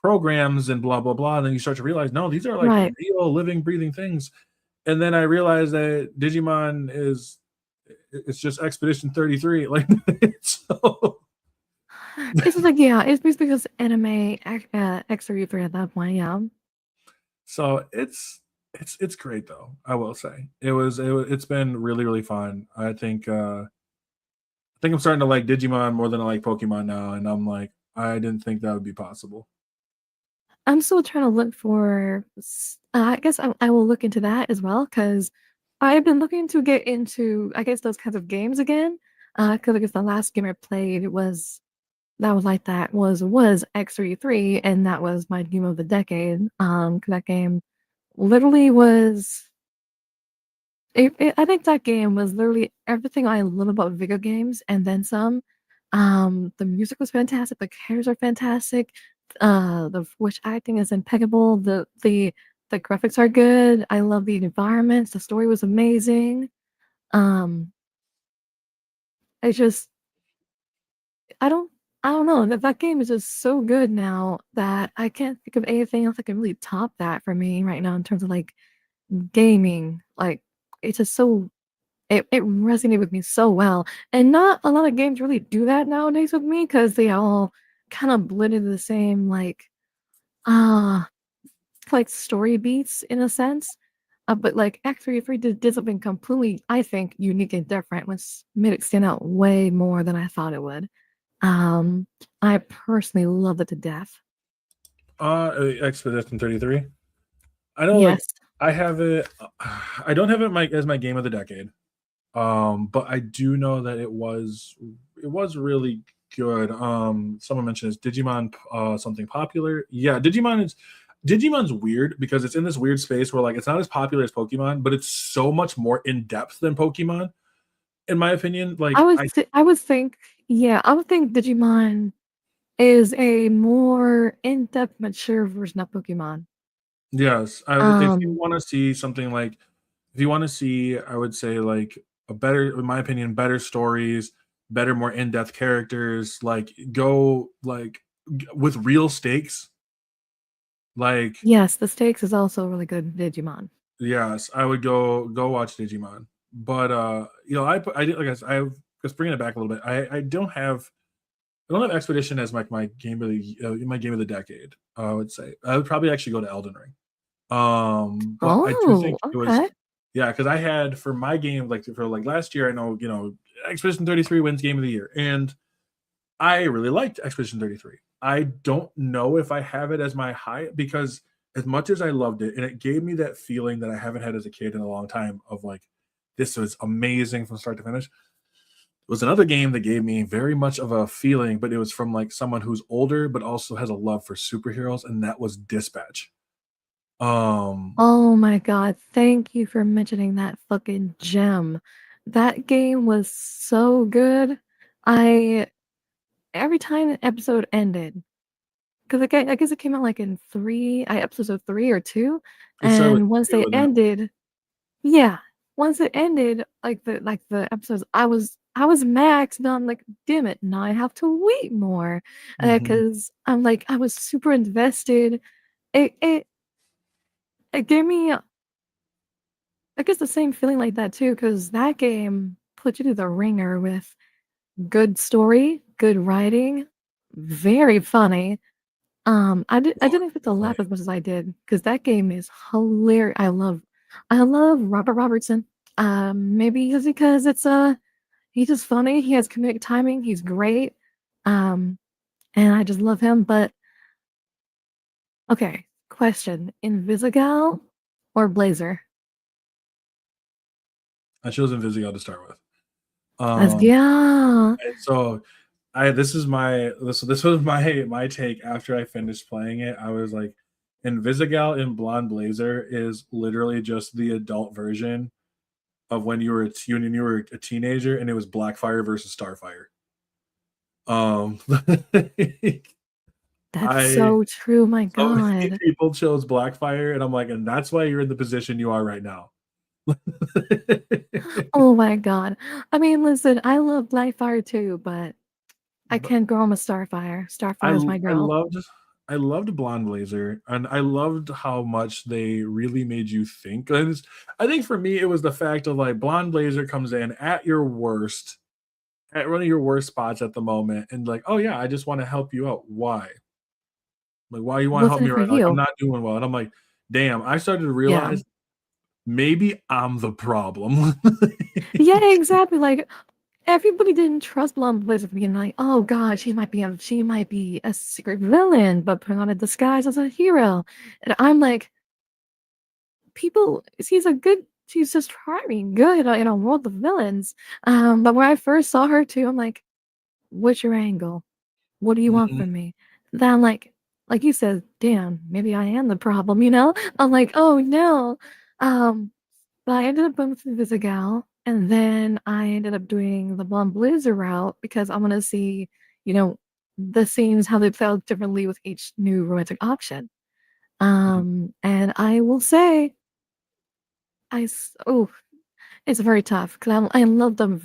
programs and blah blah blah, and then you start to realize no, these are like Right. real living breathing things. And then I realized that Digimon is it's just Expedition 33. Like so It's just like, yeah, it's basically just anime X33 at that point, yeah. so it's great though. I will say it's been really really fun. I think I'm starting to like Digimon more than I like Pokemon now, and I'm like I didn't think that would be possible. I'm still trying to look for I guess I will look into that as well because I've been looking to get into, I guess, those kinds of games again. Because I guess the last game I played was like that was X33, and that was my game of the decade. 'Cause that game literally was I think that game was literally everything I love about video games and then some. The music was fantastic, the characters are fantastic, the voice acting is impeccable, the graphics are good, I love the environments, the story was amazing. Um, it's just I don't I don't know, that game is just so good now that I can't think of anything else that can really top that for me right now in terms of, like, gaming. Like, it's just so it resonated with me so well, and not a lot of games really do that nowadays with me because they all kinda blend into the same, uh, like, story beats in a sense, but, like, Act 33 did something completely, I think, unique and different, which made it stand out way more than I thought it would. Um, I personally loved it to death. Expedition 33. I know like Yes. I have it I don't have it as my game of the decade. But I do know that it was really good. Someone mentioned is Digimon something popular? Yeah, Digimon's weird because it's in this weird space where like it's not as popular as Pokemon, but it's so much more in depth than Pokemon, in my opinion. I Like would I would think yeah, I would think Digimon is a more in-depth, mature version of Pokemon. yes, if you Um, want to see something like if you want to see, I would say like a better, in my opinion, better stories, better, more in-depth characters. Like go like with real stakes. Like yes, the stakes is also really good in Digimon. yes, I would go watch Digimon. But I did like I was bringing it back a little bit. I don't have Expedition as like my game of the decade. I would say I would probably actually go to Elden Ring. But I do Oh, think it was okay. yeah, because I had for my game like for like last year, I know Expedition 33 wins Game of the Year, and I really liked Expedition 33. I don't know if I have it as my high because as much as I loved it, and it gave me that feeling that I haven't had as a kid in a long time of like this was amazing from start to finish. It was another game that gave me very much of a feeling, but it was from like someone who's older but also has a love for superheroes, and that was Dispatch. Um, Oh my god, thank you for mentioning that fucking gem. That game was so good. I every time an episode ended, 'cause I guess it came out, like, in 3 episode 3 or 2, it started with and once they 2 and then ended yeah, once it ended, the episodes, I was maxed, and I'm like, "Damn it, now I have to wait more," mhm. because I'm like, I was super invested. It it it gave me, I guess, the same feeling like that too, because that game put you through the ringer with good story, good writing, very funny. I Oh, didn't get to definitely. laugh as much as I did because that game is hilarious. I love Robert Robertson. Maybe it's because he's just funny. He has comedic timing. He's great. Um, and I just love him. But okay, question: Invisigal or Blazer? I chose Invisigal to start with. Let's Um, go. and so I this was my take after I finished playing it. I was like, Invisigal in Blonde Blazer is literally just the adult version of when you were a teenager, and it was Blackfire versus Starfire. Um, That's I so true, my so many god. people chose Blackfire, and I'm like, and that's why you're in the position you are right now. Oh my god. I mean, listen, I love Blackfire too, but I But can't go wrong with Starfire. I Starfire is my I girl. loved I loved Blonde Blazer, and I loved how much they really made you think. And I think for me, it was the fact of like Blonde Blazer comes in at your worst, at one of your worst spots at the moment, and like, oh yeah, I just want to help you out. Why? Like, why you want to What's help in me it for right now? Like, I'm you? not doing well, and I'm like, damn. I started to Yeah. realize maybe I'm the problem. Yeah, exactly. Like everybody didn't trust Blonde Blizzard being like, oh god, she might be a secret villain, but put on a disguise as a hero. And I'm like, people she's just trying good in a world of villains. But when I first saw her too, I'm like, what's your angle? What do you want Mhm. from me? Then I'm like you said, damn, maybe I am the problem, you know? I'm like, oh no. Um, but I ended up going with the Visigal, and then I ended up doing the Blonde Blizzard route because I want to see, you know, the scenes how they felt differently with each new romantic option. And I will say, oh, it's very tough because I love them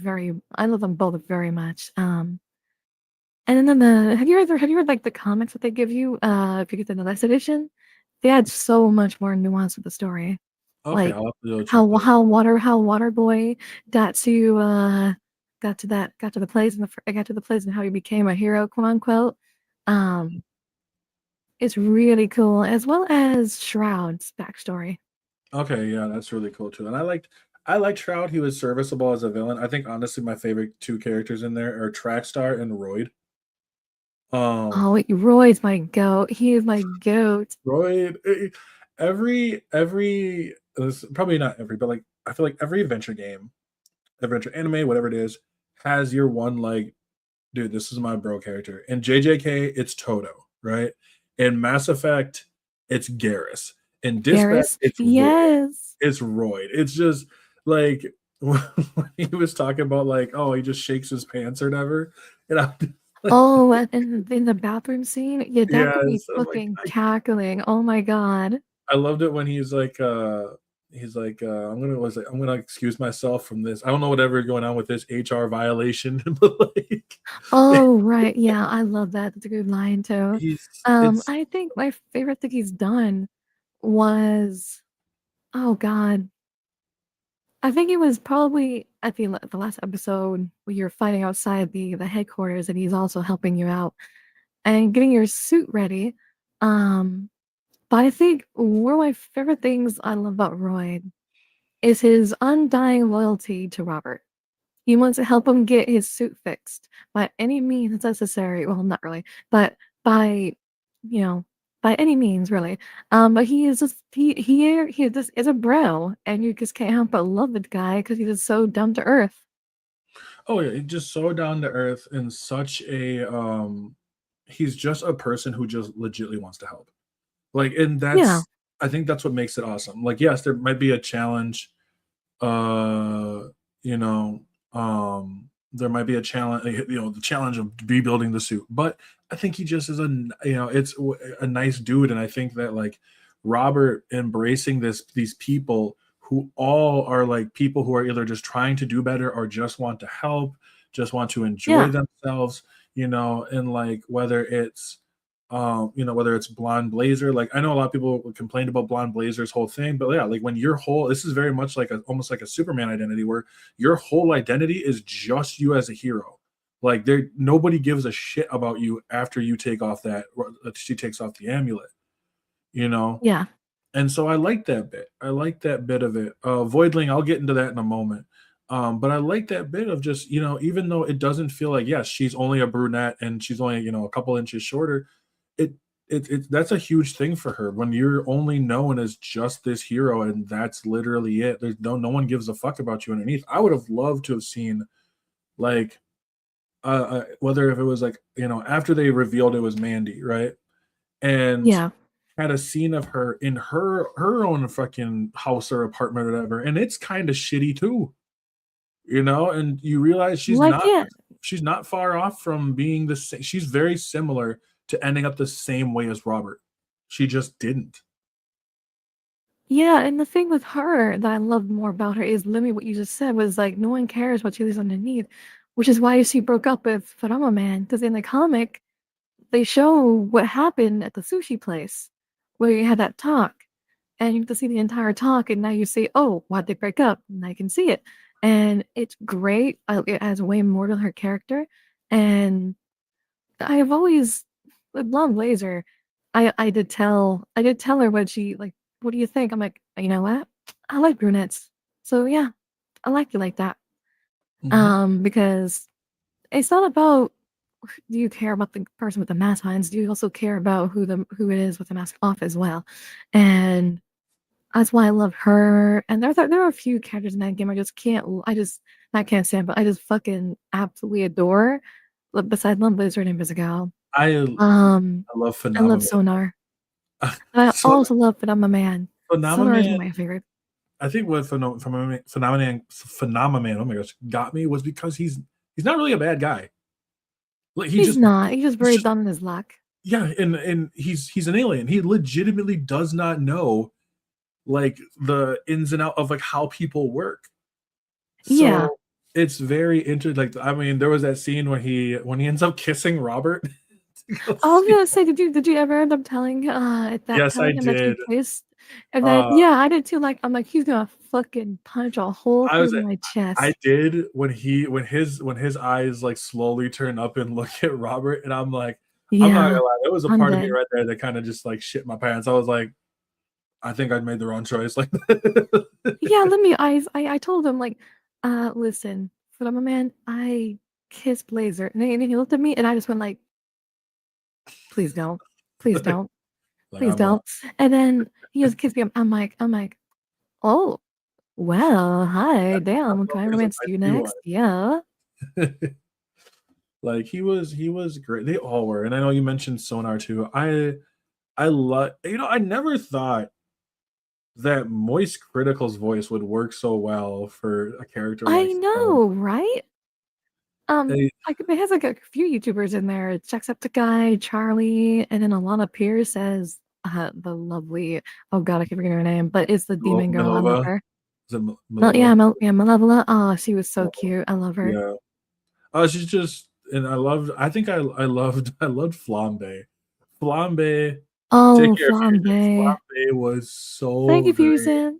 both very much. And then have you read like the comics that they give you? If you get the next edition, they add so much more nuance to the story. Okay, Like I'll have to go check those. how Waterboy got to got to the place got to the place and how he became a hero, quote unquote. Um, it's really cool, as well as Shroud's backstory. Okay, yeah, that's really cool too. And I liked Shroud. He was serviceable as a villain. I think honestly my favorite two characters in there are Trackstar and Royd. Um Oh, Roy's my goat. He is my goat. Royd every probably not every, but like I feel like every adventure game, adventure anime, whatever it is, has your one like, dude, this is my bro character. In JJK, it's Toto, right? In Mass Effect, it's Garrus. In Dispatch, Garrus, it's Royd. yes. It's Royd. It's just like when he was talking about like, oh, he just shakes his pants or whatever. And I'm like, Oh, and in the bathroom scene, yeah, that got me yes, I'm like, fucking cackling. Oh my god. I loved it when I'm gonna excuse myself from this. I don't know whatever going on with this HR violation, but like Oh, right. Yeah, I love that. That's a good line too. it's I think my favorite thing he's done was, oh god, I think it was probably at the last episode where you're fighting outside the headquarters and he's also helping you out and getting your suit ready. Um, but I think one of my favorite things I love about Roy is his undying loyalty to Robert. He wants to help him get his suit fixed by any means necessary. Well, not really, but by, you know, by any means, really. But he is just he just is a bro, and you just can't help but love the guy because he's just so down to earth. oh yeah, he's just so down to earth and such a he's just a person who just legitly wants to help. Like, and Yeah, I think that's what makes it awesome. Like, yes, there might be a challenge, uh, you know, there might be a challenge, the challenge of rebuilding the suit, but I think he just is it's a nice dude. And I think that like Robert embracing these people who all are like people who are either just trying to do better or just want to help, just want to enjoy yeah, themselves, and like whether it's Blonde Blazer, like I know a lot of people complained about Blonde Blazer's whole thing, but yeah, like when your whole this is very much like almost like a Superman identity where your whole identity is just you as a hero. Like there, nobody gives a shit about you after you take off she takes off the amulet, you know. yeah, And so I like that bit. I like that bit of it. Voidling, I'll get into that in a moment. But I like that bit of just, even though it doesn't feel like, yes, she's only a brunette and she's only, a couple inches shorter, it that's a huge thing for her when you're only known as just this hero and that's literally it. There's no one gives a fuck about you underneath. I would have loved to have seen like whether if it was like, after they revealed it was Mandy, right? And yeah. had a scene of her in her own fucking house or apartment or whatever, and it's kind of shitty too, and you realize Like it. she's not far off from being the same. She's very similar to ending up the same way as Robert. She just didn't. Yeah, and the thing with her that I love more about her is literally what you just said was like no one cares what she lives underneath, which is why she broke up with Phenomenal Man. Because in the comic, they show what happened at the sushi place where you had that talk, and you get to see the entire talk, and now you say, "Oh, why'd they break up?" And I can see it, and it's great. It adds way more to her character, and I've always with Blonde Blazer, I did tell her what she like. What do you think? I'm like, you know what? I like brunettes, so yeah, I like you like that. Mm-hmm. Because it's not about do you care about the person with the mask on? Do you also care about who it is with the mask off as well? And that's why I love her. And there are a few characters in that game I just not can't stand, but I just fucking absolutely adore. Besides Lone Blizzard and Visigal. I love I love Phenomenon. Sonar. And I So also love Phenomena Man. Sonar is Phenomenon, one of my favorite. I think what Phenomenon, oh my gosh, got me was because he's not really a bad guy. Like He's not. He's just he's very just dumb in his luck. yeah, and he's an alien. He legitimately does not know like the ins and out of like how people work. Yeah. So it's very interesting. Like I mean, there was that scene when he ends up kissing Robert. I was gonna say, did you ever end up Yes, I telling him that you did. kissed? And then Uh, yeah, I did too. Like I'm like, he's gonna fucking punch a hole I was through my I chest. did when his eyes like slowly turn up and look at Robert, and I'm like, I'm not Yeah. gonna lie, there was a I'm part of me dead. right there that kind of just like shit my pants. I was like, I think I made the wrong choice. Like, Yeah, let me I told him like, listen, for my man, I kissed Blazer. And then he looked at me and I just went like, please don't. Please don't. like Please I'm wrong. don't. And then he just kissed me. I'm like, oh, well, hi, How damn, can I fuckers of romance life you you next? Yeah. are. Like he was great. They all were, and I know you mentioned Sonar too. I love I never thought that Moist Critical's voice would work so well for a character I like him. know, right? Like it has like a few YouTubers in there. It's Jacksepticeye, Charlie, and then Alana Pierce as the lovely. Oh God, I keep forgetting her name, but it's the demon girl. I love Milova. her. Is it Yeah, Milova? Yeah, Malevola. Oh, she was so Milova. cute. I love her. Yeah. She's just and I think I loved I loved Flambe. Flambe, take Oh, care of Fusion. Flambe. Flambe was Thank so you, great. Fusion.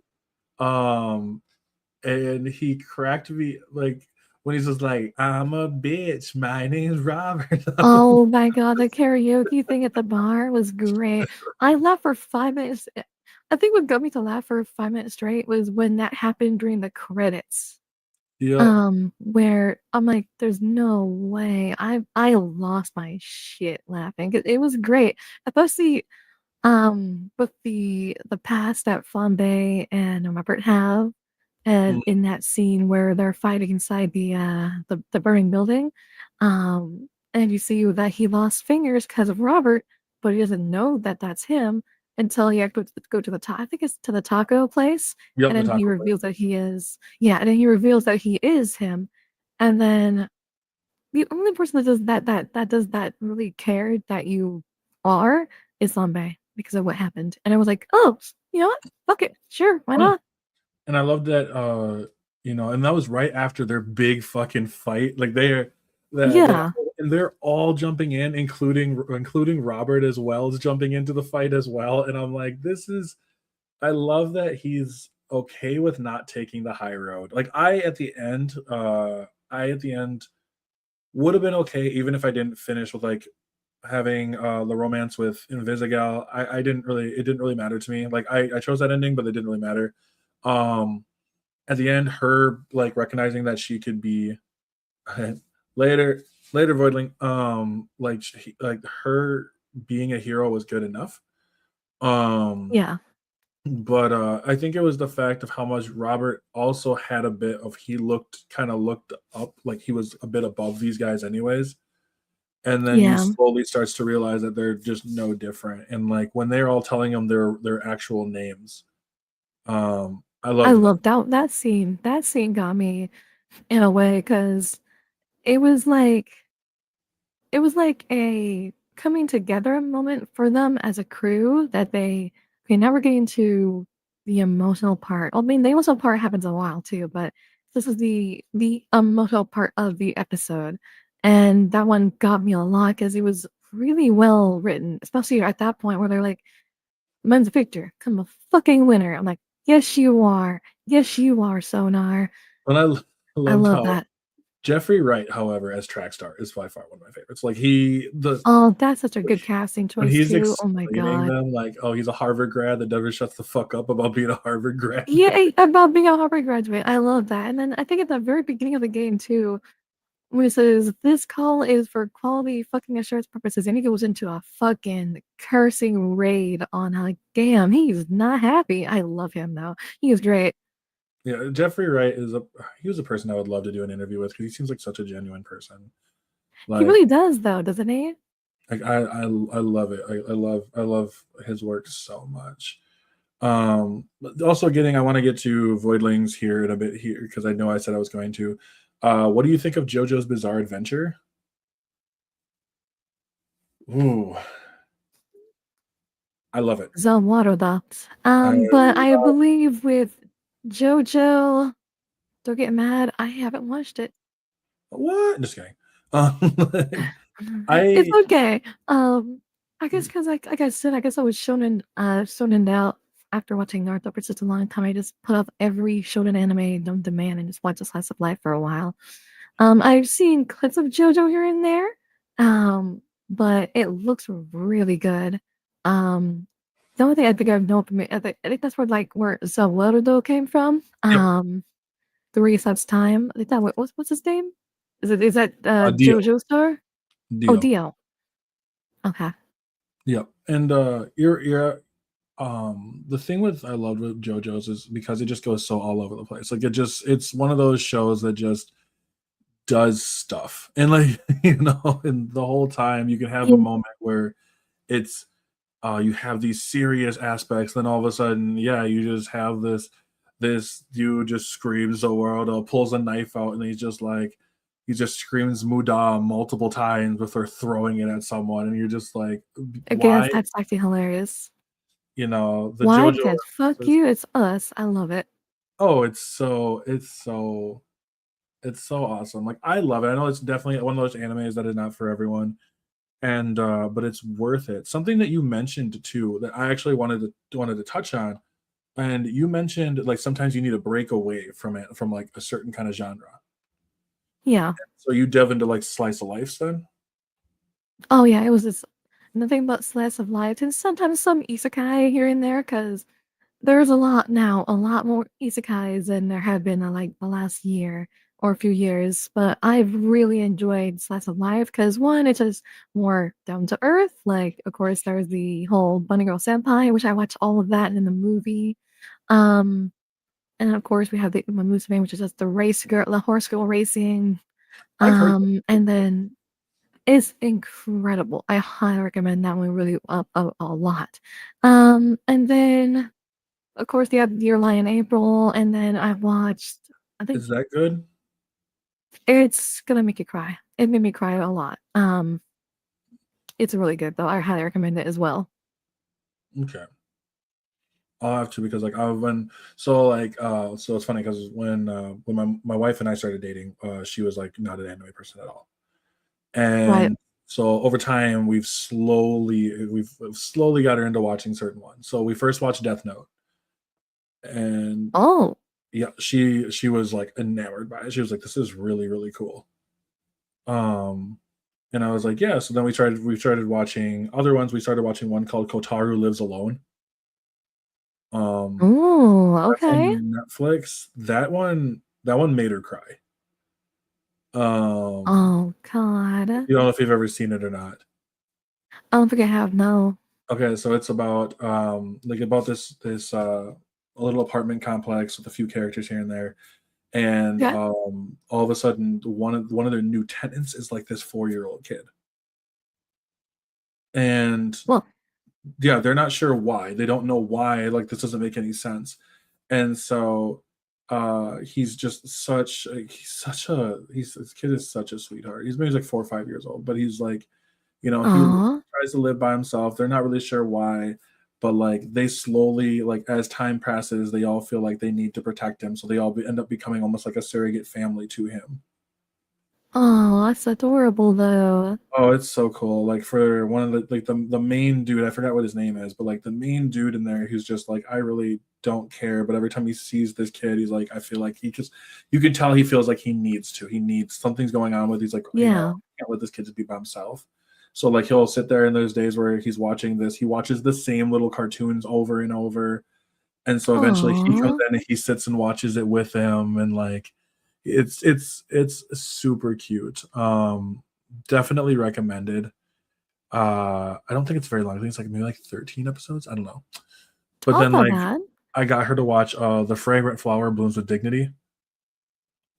Um and he cracked me like when he's just like, I'm a bitch. My name's Robert. Oh my God, the karaoke thing at the bar was great. I laughed for 5 minutes. I think what got me to laugh for 5 minutes straight was when that happened during the credits. Yep. Where I'm like, there's no way. I lost my shit laughing. It was great, especially with the past that Flambe and Robert have, and Mm, in that scene where they're fighting inside the burning building, and you see that he lost fingers because of Robert, but he doesn't know that that's him until he had to go to I think it's to the taco place, yep, and the then he taco place. reveals that he is yeah, and then he reveals that he is him, and then the only person that does that really care that you are is Sanbei because of what happened. And I was like, oh, you know what? Fuck it. Sure, why Oh, yeah. not? And I love that and that was right after their big fucking fight. Like they're Yeah. and they're all jumping in, including Robert as well is jumping into the fight as well. And I'm like, this is I love that he's okay with not taking the high road. Like I at the end would have been okay even if I didn't finish with like having the romance with Invisigal. I didn't really it didn't really matter to me. Like I chose that ending, but it didn't really matter. Um at the end, her like recognizing that she could be later Voidling, like her being a hero was good enough. Um Yeah. but I think it was the fact of how much Robert also had a bit of he looked up like he was a bit above these guys anyways, and then you Yeah. slowly starts to realize that they're just no different, and like when they're all telling him their actual names, I I loved that. loved out that scene. That scene got me in a way because it was like it was like a coming together moment for them as a crew that they okay, now we're getting to the emotional part. I mean, the emotional part happens a while too, but this is the emotional part of the episode. And that one got me a lot because it was really well written, especially at that point where they're like, Men's Victor, come a fucking winner. I'm like, yes, you are. Yes, you are, Sonar. And I loved love how that. Jeffrey Wright, however, as Trackstar is by far one of my favorites. Like Oh, that's such a good casting when choice he's too. Oh my explaining god. them, like, oh, he's a Harvard grad that never shuts the fuck up about being a Harvard grad. Yeah, about being a Harvard graduate. I love that. And then I think at the very beginning of the game too, when it says this call is for quality fucking assurance purposes, and he goes into a fucking cursing raid on like, damn, he's not happy. I love him though. He is great. Yeah, Jeffrey Wright he was a person I would love to do an interview with because he seems like such a genuine person. He Like, really does though, doesn't he? I love it. I love his work so much. But also I want to get to Voidlings here in a bit here because I know I said I was going to. What do you think of JoJo's Bizarre Adventure? Ooh, I love it. The water dogs. I But I believe with JoJo, don't get mad. I haven't watched it. what? Just kidding. Um, It's I okay. I guess because like I said, I guess I was shonen out after watching Naruto for such a long time. I just put up every shonen anime on demand and just watch a slice of life for a while. I've seen clips of JoJo here and there, but it looks really good. Um, the only thing I think I've known from it, I think that's where Zawarudo came from. Yep. The resets time. I think that what's his name? Is that Dio. JoJo Star? Oh, Dio. Dio. Okay. Yep. And you're the thing with I loved with JoJo's is because it just goes so all over the place. Like it's one of those shows that just does stuff. And like, and the whole time you can have a Yeah, moment where it's you have these serious aspects, then all of a sudden, yeah, you just have this dude just screams the world, pulls a knife out, and he just screams Muda multiple times before throwing it at someone, and you're just like, I guess why? that's actually hilarious. The Why? JoJo Because fuck episodes, you, it's us. I love it. oh, it's so awesome. Like I love it. I know it's definitely one of those animes that is not for everyone, and but it's worth it. Something that you mentioned too that I actually wanted to touch on. And you mentioned like sometimes you need a break away from it from like a certain kind of genre. Yeah. So you delve into like slice of life then? Oh yeah, it was just nothing but slice of life and sometimes some isekai here and there because there's a lot now, a lot more isekais than there have been in like the last year or a few years. But I've really enjoyed slice of life because one, it's just more down to earth. Like, of course, there's the whole Bunny Girl Senpai, which I watched all of that in the movie. Um, and of course, we have the Uma Musume, which is just the race girl, the horse girl racing. I've heard that. And then it's incredible. I highly recommend that one really a lot. And then of course you have Dear Lion April, and then I watched. I think Is that good? it's gonna make you cry. It made me cry a lot. It's really good though. I highly recommend it as well. Okay. I'll have to because like I've been so like so it's funny because when my wife and I started dating, she was like not an anime person at all. Right. And so over time we've slowly got her into watching certain ones. So we first watched Death Note and Oh. yeah, she was like enamored by it. She was like, "This is really really cool." Um, and I was like, "Yeah." So then we started watching other ones. We started watching one called Kotaru Lives Alone. Um, Oh. that's Okay. on Netflix. That one made her cry. Um, Oh God. you don't know if you've ever seen it or not. I don't think I have. No. Okay, so it's about like about this a little apartment complex with a few characters here and there, and Okay. all of a sudden one of their new tenants is like this 4-year-old kid, and Well. yeah, they're not sure why. They don't know why. Like this doesn't make any sense, and so he's just he's this kid is such a sweetheart. He's maybe like 4 or 5 years old, but he's like, he Aw. tries to live by himself. They're not really sure why, but like they slowly, like as time passes, they all feel like they need to protect him, so they all end up becoming almost like a surrogate family to him. Oh, that's adorable though. Oh, it's so cool. Like for one of the main dude, I forgot what his name is, but like the main dude in there who's just like, I really don't care. But every time he sees this kid, he's like, I feel like he just you can tell he feels like he needs to. He needs something's going on with he's like, Yeah. I can't let this kid just be by himself. So like he'll sit there and there's days where he's watching this, he watches the same little cartoons over and over. And so eventually he comes Oh, in and he sits and watches it with him and like it's super cute. Definitely recommended. I don't think it's very long. I think it's like maybe like 13 episodes. I don't know. But oh, then not like bad. I got her to watch The Fragrant Flower Blooms with Dignity.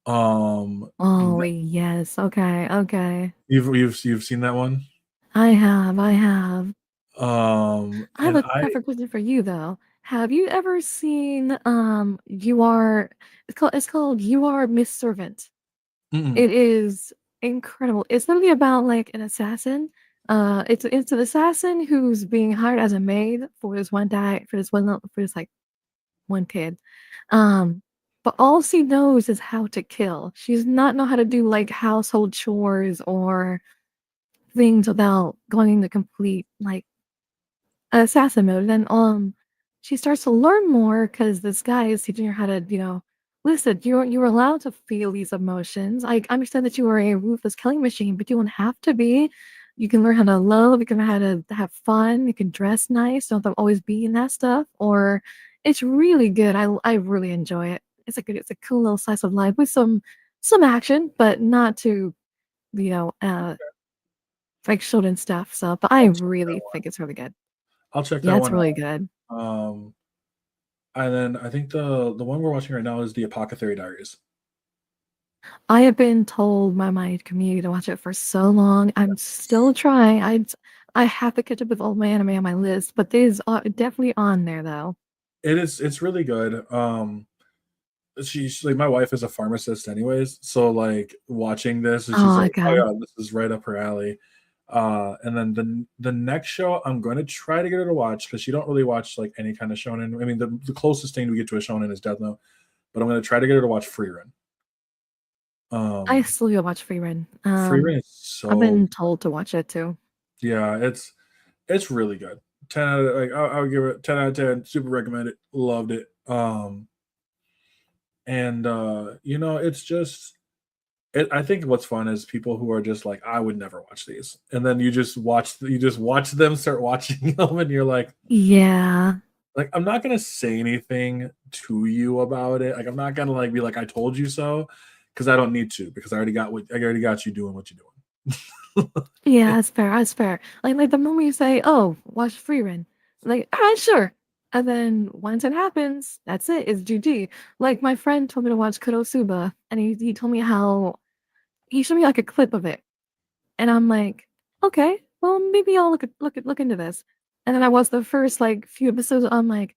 Um Oh, yes. Okay, okay. you've seen that one? I have. I have And a question for you though. Have you ever seen You Are it's called You Are Miss Servant. mm-mm. It is incredible. It's literally about like an assassin. It's an assassin who's being hired as a maid for this one guy for this like one kid. Um, but all she knows is how to kill. She does not know how to do like household chores or things without going into complete like assassin mode. Then she starts to learn more because this guy is teaching her how to, listen, you're allowed to feel these emotions. I understand that you are a ruthless killing machine, but you don't have to be. You can learn how to love, you can learn how to have fun, you can dress nice, don't have to always be in that stuff. Or it's really good. I really enjoy it. It's a cool little slice of life with some action, but not too, you know, uh like shonen stuff. So but I I'll check that really one. think it's really good. I'll check Yeah, that it's one really out. good. Um and then I think the one we're watching right now is the Apothecary Diaries. I have been told by my community to watch it for so long. I'm still trying. I have to catch up with all my anime on my list, but it is definitely on there though. It's really good. She's like my wife is a pharmacist anyways, so like watching this and she's Oh, like, oh okay. yeah, this is right up her alley. And then the next show I'm going to try to get her to watch because she don't really watch like any kind of shonen. I mean, the closest thing we get to a shonen is Death Note, but I'm going to try to get her to watch Free Run. I um still go watch Free Run. Free Run is I've so been told to watch it too. yeah, it's really good. 10 out of like I'll give it 10 out of 10. Super recommend it. Loved it. And it's just I think what's fun is people who are just like, I would never watch these, and then you just watch them start watching them, and you're Yeah. like I'm not gonna say anything to you about it. Like I'm not gonna like be like I told you so, because I don't need to because I already got you doing what you're doing. Yeah, that's fair. That's fair. Like the moment you say, "Oh, watch Free Run," like, all right, sure. And then once it happens, that's it. It's GG. Like my friend told me to watch Konosuba, and he told me how he showed me like a clip of it, and I'm like, okay, well maybe I'll look into this. And then I watched the first like few episodes. I'm like,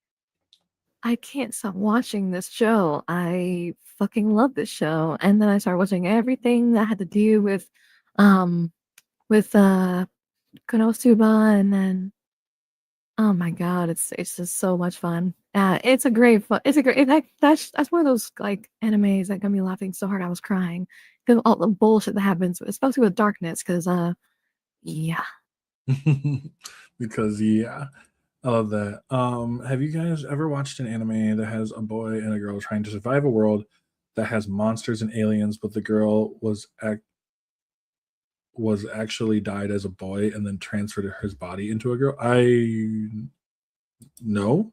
I can't stop watching this show. I fucking love this show. And then I started watching everything that had to do um, with Konosuba, and then oh my god, it's just so much fun. It's a great fun. It's a great. That's one of those like animes that got me laughing so hard I was crying because all the bullshit that happens, especially with darkness. Because yeah, Because yeah, I love that. Have you guys ever watched an anime that has a boy and a girl trying to survive a world that has monsters and aliens, but the girl was actually died as a boy and then transferred his body into a girl? I no.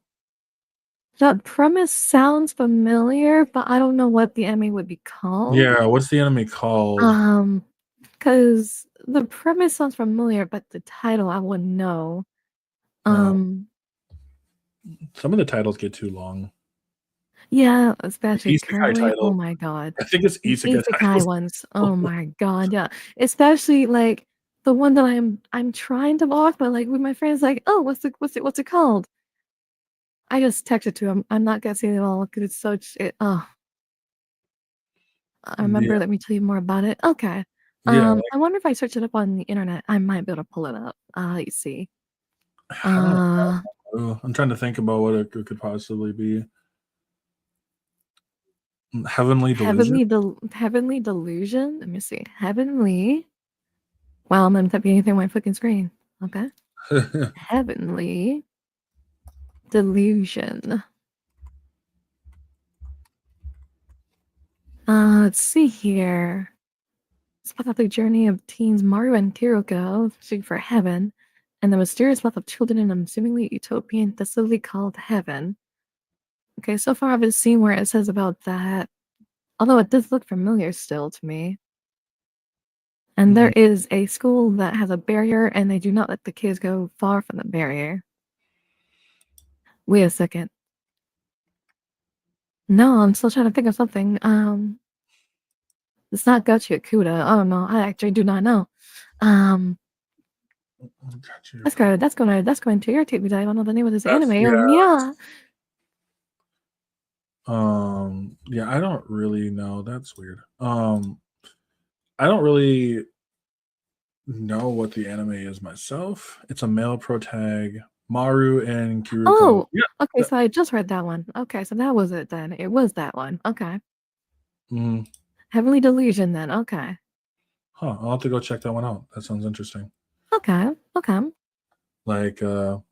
that premise sounds familiar, but I don't know what the anime would be called. Yeah, what's the anime called? Um, because the premise sounds familiar, but the title I wouldn't know. Uh, Um, some of the titles get too long. yeah, The especially isekai currently. Oh title. my god. I think it's The isekai isekai titles. ones. Oh my god, yeah. Especially like the one that I'm trying to watch, but like with my friends, like, oh, what's it called? I just texted to him. I'm not gonna say it all because it's such it. Oh, I Yeah, remember. Let me tell you more about it. Okay. yeah. I wonder if I search it up on the internet, I might be able to pull it up. let's see. I don't Uh, know. I'm trying to think about what it could possibly be. Heavenly Delusion. Heavenly Delusion. Let me see. Heavenly. Wow, I'm gonna type anything on my fucking screen. Okay. Heavenly Delusion. Let's see here. It's about the journey of teens Mario and Kiriko searching for heaven, and the mysterious life of children in a seemingly utopian facility called Heaven. Okay, so far I haven't seen where it says about that, although it does look familiar still to me. And there Mhm. is a school that has a barrier, and they do not let the kids go far from the barrier. Wait a second. No, I'm still trying to think of something. It's not Gachi Akuda. I don't know. I actually do not know. Um, that's going to irritate me that I don't know the name of this That's anime. yeah. Oh yeah. Yeah, I don't really know. That's weird. I don't really know what the anime is myself. It's a male protag, Maru and Kiruko. Oh, Yeah. okay. So I just read that one. Okay, so that was it then. It was that one. Okay. Mm-hmm. Heavenly Delusion then. Okay. Huh. I'll have to go check that one out. That sounds interesting. Okay. Okay. Like, I'll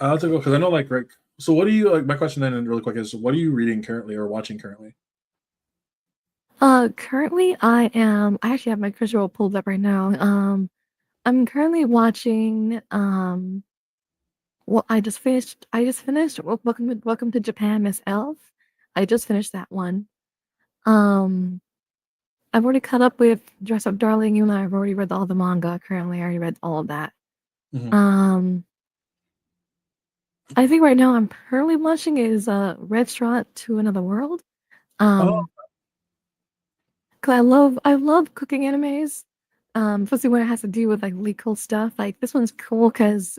have to go because I know, like, right. So, what do you like? My question then, really quick, is what are you reading currently or watching currently? Currently I actually have my visual pulled up right now. I'm currently watching well I just finished Welcome to Japan, Miss Elf. I just finished that one. Um I've already caught up with Dress Up Darling, you and I've already read all the manga currently. I already read all of that. Mm-hmm. Um I think right now I'm currently watching is Restaurant to Another World. Oh. Um 'Cause I love cooking animes, especially when it has to do with like legal stuff. Like this one's cool because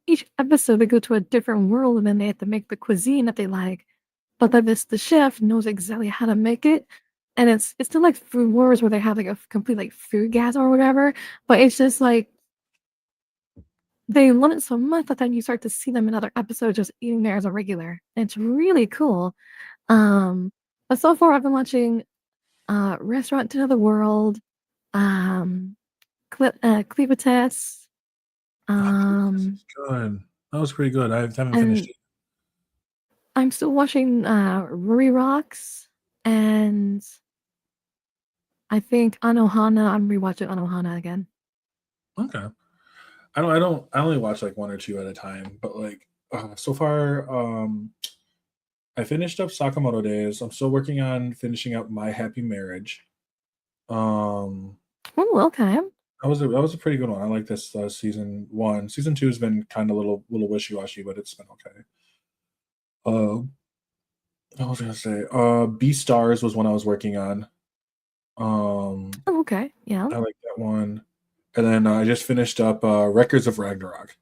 each episode they go to a different world and then they have to make the cuisine that they like. But then the chef knows exactly how to make it, and it's still like Food Wars where they have like a complete like food gas or whatever. But it's just like they love it so much that then you start to see them in other episodes just eating there as a regular. And it's really cool. Um, but so far I've been watching Restaurant to Another World. Um, Cleopates. This Um, is good. That was pretty good. I haven't finished and it. I'm still watching Ruri Rocks, and I think Anohana. I'm rewatching Anohana again. Okay. I only watch like one or two at a time, but like so far, I finished up Sakamoto Days. I'm still working on finishing up My Happy Marriage. Um, Oh, okay. that was a pretty good one. I like this season one. Season two has been kind of little wishy washy, but it's been okay. Uh, what was I gonna say? B Stars was one I was working on. Um, Oh, okay. Yeah. I like that one. And then I just finished up Records of Ragnarok.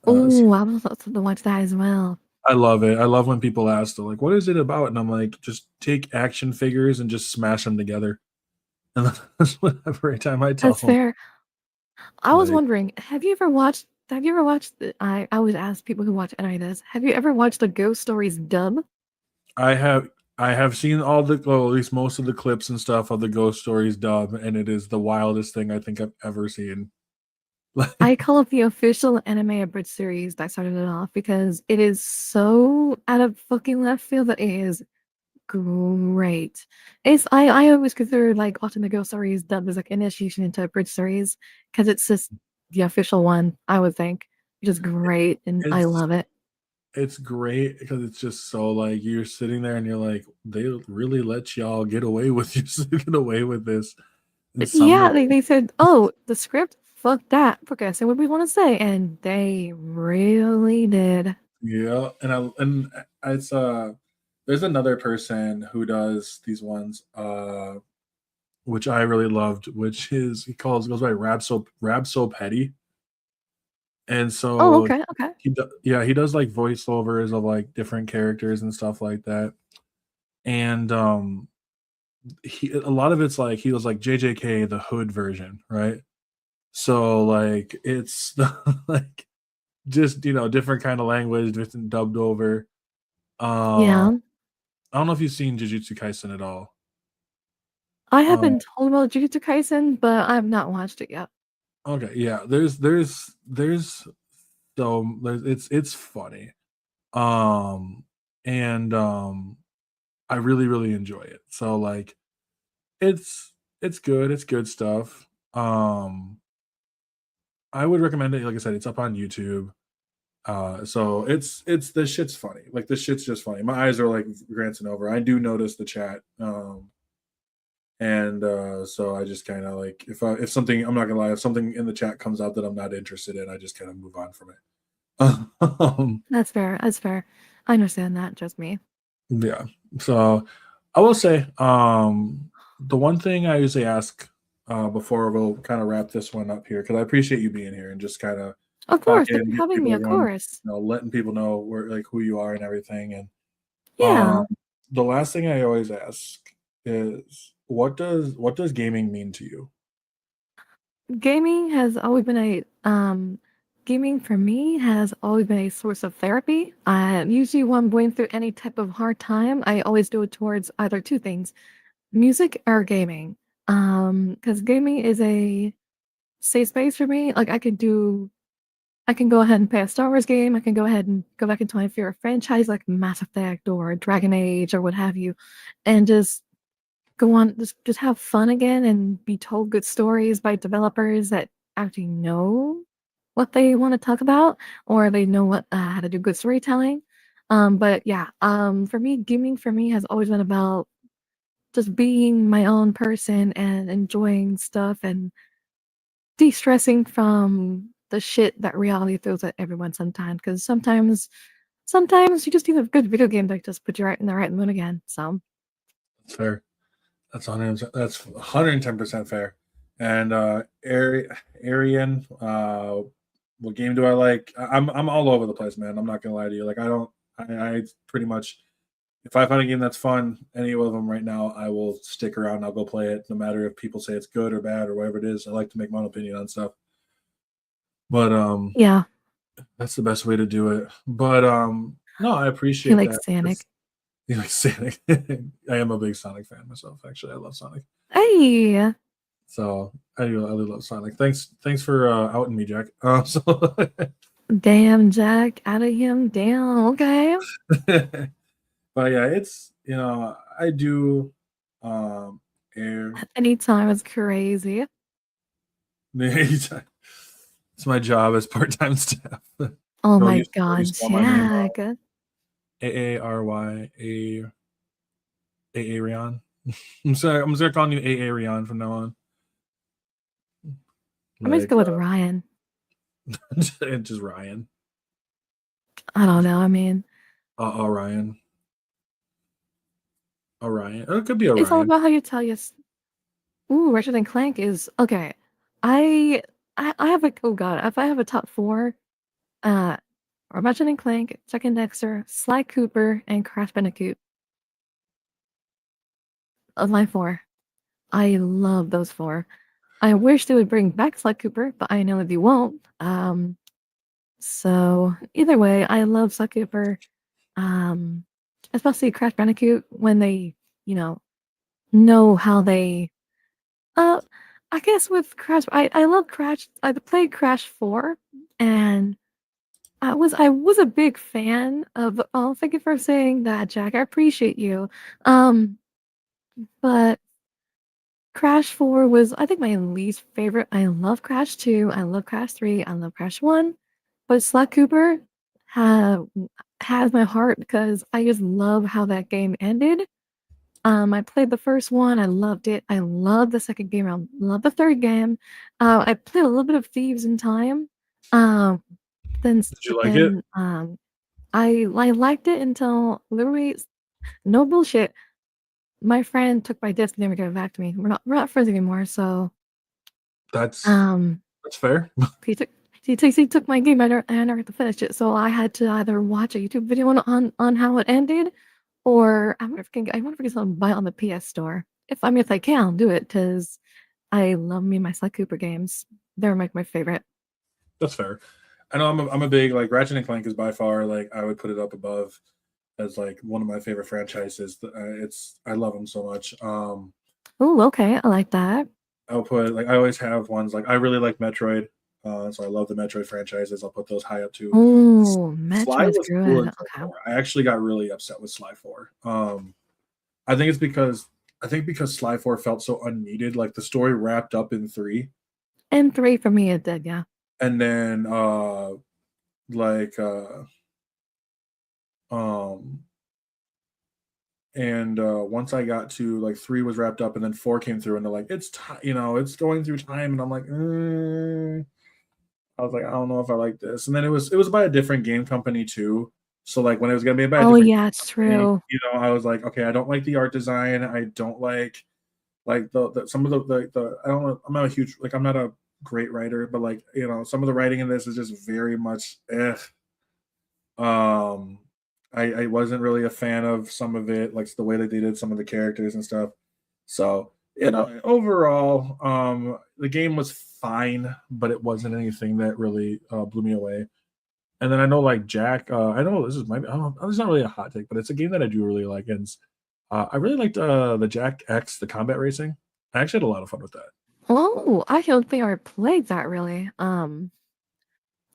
Oh, I was also to watch that as well. I love it. I love when people ask, they're like, "What is it about?" And I'm like, "Just take action figures and just smash them together." And that's what every time I tell That's them. fair. I was Like, wondering, have you ever watched? Have you ever watched? I always ask people who watch anime this. Have you ever watched the Ghost Stories dub? I have I have seen all the well, at least most of the clips and stuff of the Ghost Stories dub, and it is the wildest thing I think I've ever seen. I Like, call it the official anime abridged series that started it off because it is so out of fucking left field that it is great. I always consider like watching the Ghost Stories dub as like initiation into a bridge series because it's just the official one, I would think, which is great and I it's love it. it's great because it's just so like you're sitting there and you're like, they really let y'all get away with get away with this in some Yeah, way. they said, oh, the script, fuck that. Fuck us, and what we want to say, and they really did. Yeah, and it's there's another person who does these ones which I really loved, which is he goes by Rab So Petty. And Oh, so okay, okay. he does like voiceovers of like different characters and stuff like that. And he a lot of it's like he was like JJK the hood version, right? So like it's like just different kind of language, different dubbed over. Uh, Yeah. I don't know if you've seen Jujutsu Kaisen at all. I have Um, been told about Jujutsu Kaisen, but I have not watched it yet. okay, yeah. It's funny. Um, and I really enjoy it. So like it's good. It's good stuff. I would recommend it. Like I said, it's up on YouTube. So it's this shit's funny. Like this shit's just funny. My eyes are like glancing over. I do notice the chat. And so I just kind of like if something, I'm not gonna lie, if something in the chat comes out that I'm not interested in, I just kind of move on from it. That's fair. That's fair. I understand that. Just me. Yeah. So I will say, the one thing I usually ask before we'll kind of wrap this one up here, because I appreciate you being here and just kind of Of course. talking, Thank you for getting having people me. Of everyone, course. letting people know where like who you are and everything. And Yeah. the last thing I always ask is what does gaming mean to you? Gaming has always been a gaming for me has always been a source of therapy. Usually when I'm going through any type of hard time, I always do it towards either two things, music or gaming. Because gaming is a safe space for me. Like I can go ahead and play a Star Wars game. I can go ahead and go back into my favorite franchise like Mass Effect or Dragon Age or what have you, and just go on, just have fun again and be told good stories by developers that actually know what they want to talk about or they know what how to do good storytelling. But yeah, for me, gaming for me has always been about just being my own person and enjoying stuff and de-stressing from the shit that reality throws at everyone sometimes. Because sometimes you just need a good video game that just put you right in the right mood again. So That's fair. That's 110% fair. And Arian, what game do I like? I'm all over the place, man. I'm not gonna lie to you. Like I pretty much, if I find a game that's fun, any of them right now, I will stick around. I'll go play it, no matter if people say it's good or bad or whatever it is. I like to make my own opinion on stuff. But yeah, that's the best way to do it. But no, I he appreciate likes that. Sonic. You like Sonic. I am a big Sonic fan myself. Actually, I love Sonic. Hey, So I really love Sonic. Thanks for outing me, Jack. So, damn Jack, out of him. Damn, okay. but yeah, it's I do air. Anytime is crazy. It's my job as part-time staff. Oh Girl my used to always god, spell my name Jack. A Ryan. I'm sorry. I'm just gonna call you A Ryan from now on. I'm just Like go with Ryan. just Ryan. I don't know. I mean, Ryan. Orion. Or it could be it's all Orion. about how you tell your. Ooh, Ratchet and Clank is okay. I I have a oh god, if I have a top four, uh, Ratchet and Clank, Jack and Dexter, Sly Cooper, and Crash Bandicoot of my four. I love those four. I wish they would bring back Sly Cooper, but I know that they won't. So either way, I love Sly Cooper. Um, especially Crash Bandicoot when they, you know how they. Uh, I guess with Crash, I love Crash. I played Crash 4, and I was a big fan of. Oh, thank you for saying that, Jack. I appreciate you. Um, but Crash 4 was, I think, my least favorite. I love Crash 2, I love Crash 3, I love Crash 1, but Sly Cooper ha has my heart because I just love how that game ended. I played the first one, I loved it. I loved the second game, I loved the third game. I played a little bit of Thieves in Time. Um, Did you but like it? then I liked it until literally no bullshit. My friend took my disc and never gave it back to me. We're not friends anymore, so That's um that's fair. he took he took my game. I never got to finish it, so I had to either watch a YouTube video on how it ended, or I wonder if I can still buy it on the PS Store. If I can, I'll do it because I love me my Sly Cooper games. they're like my favorite. That's fair. I know I'm a big like Ratchet and Clank is by far like I would put it up above as like one of my favorite franchises. It's I love them so much. Oh, okay, I like that. I'll put like I always have ones like I really like Metroid, so I love the Metroid franchises. I'll put those high up too. Oh, Sly Metroid's was cool good. until Okay. 4. I actually got really upset with Sly 4. I think it's because because Sly 4 felt so unneeded. Like the story wrapped up in 3, And 3 for me it did, yeah. and then like um and once I got to like 3 was wrapped up, and then 4 came through, and they're like, it's it's going through time, and I'm like, I was like, I don't know if I like this. And then it was by a different game company too. So like when it was gonna be by a Oh, different yeah, it's company, true. I was like, okay, I don't like the art design. I don't like the some of the I don't know. I'm not a huge like I'm not a great writer, but like some of the writing in this is just very much Um, I wasn't really a fan of some of it, like the way that they did some of the characters and stuff. So, overall, the game was fine, but it wasn't anything that really blew me away. And then I know like Jack, I know this is maybe I don't know, it's not really a hot take, but it's a game that I do really like. And I really liked the Jack X, the combat racing. I actually had a lot of fun with that. Oh, I don't think I played that really.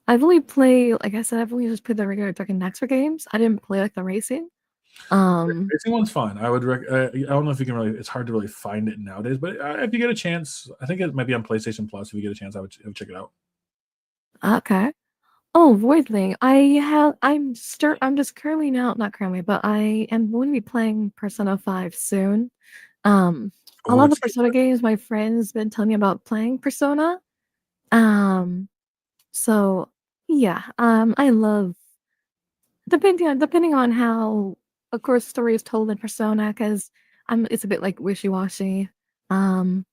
I've only played, like I said, I've only just played the regular Dragon Nexter games. I didn't play like the racing. Um, Racing one's fun. I would. I don't know if you can really. It's hard to really find it nowadays, but if you get a chance, I think it might be on PlayStation Plus. If you get a chance, I would check it out. okay. Oh, Voidling. I'm just currently now, not currently, but I am going to be playing Persona 5 soon. Um, a Oh, lot of the it's Persona games my friends been telling me about playing Persona. Um, so yeah, I love depending on how, of course, story is told in Persona, because it's a bit like wishy-washy. Um,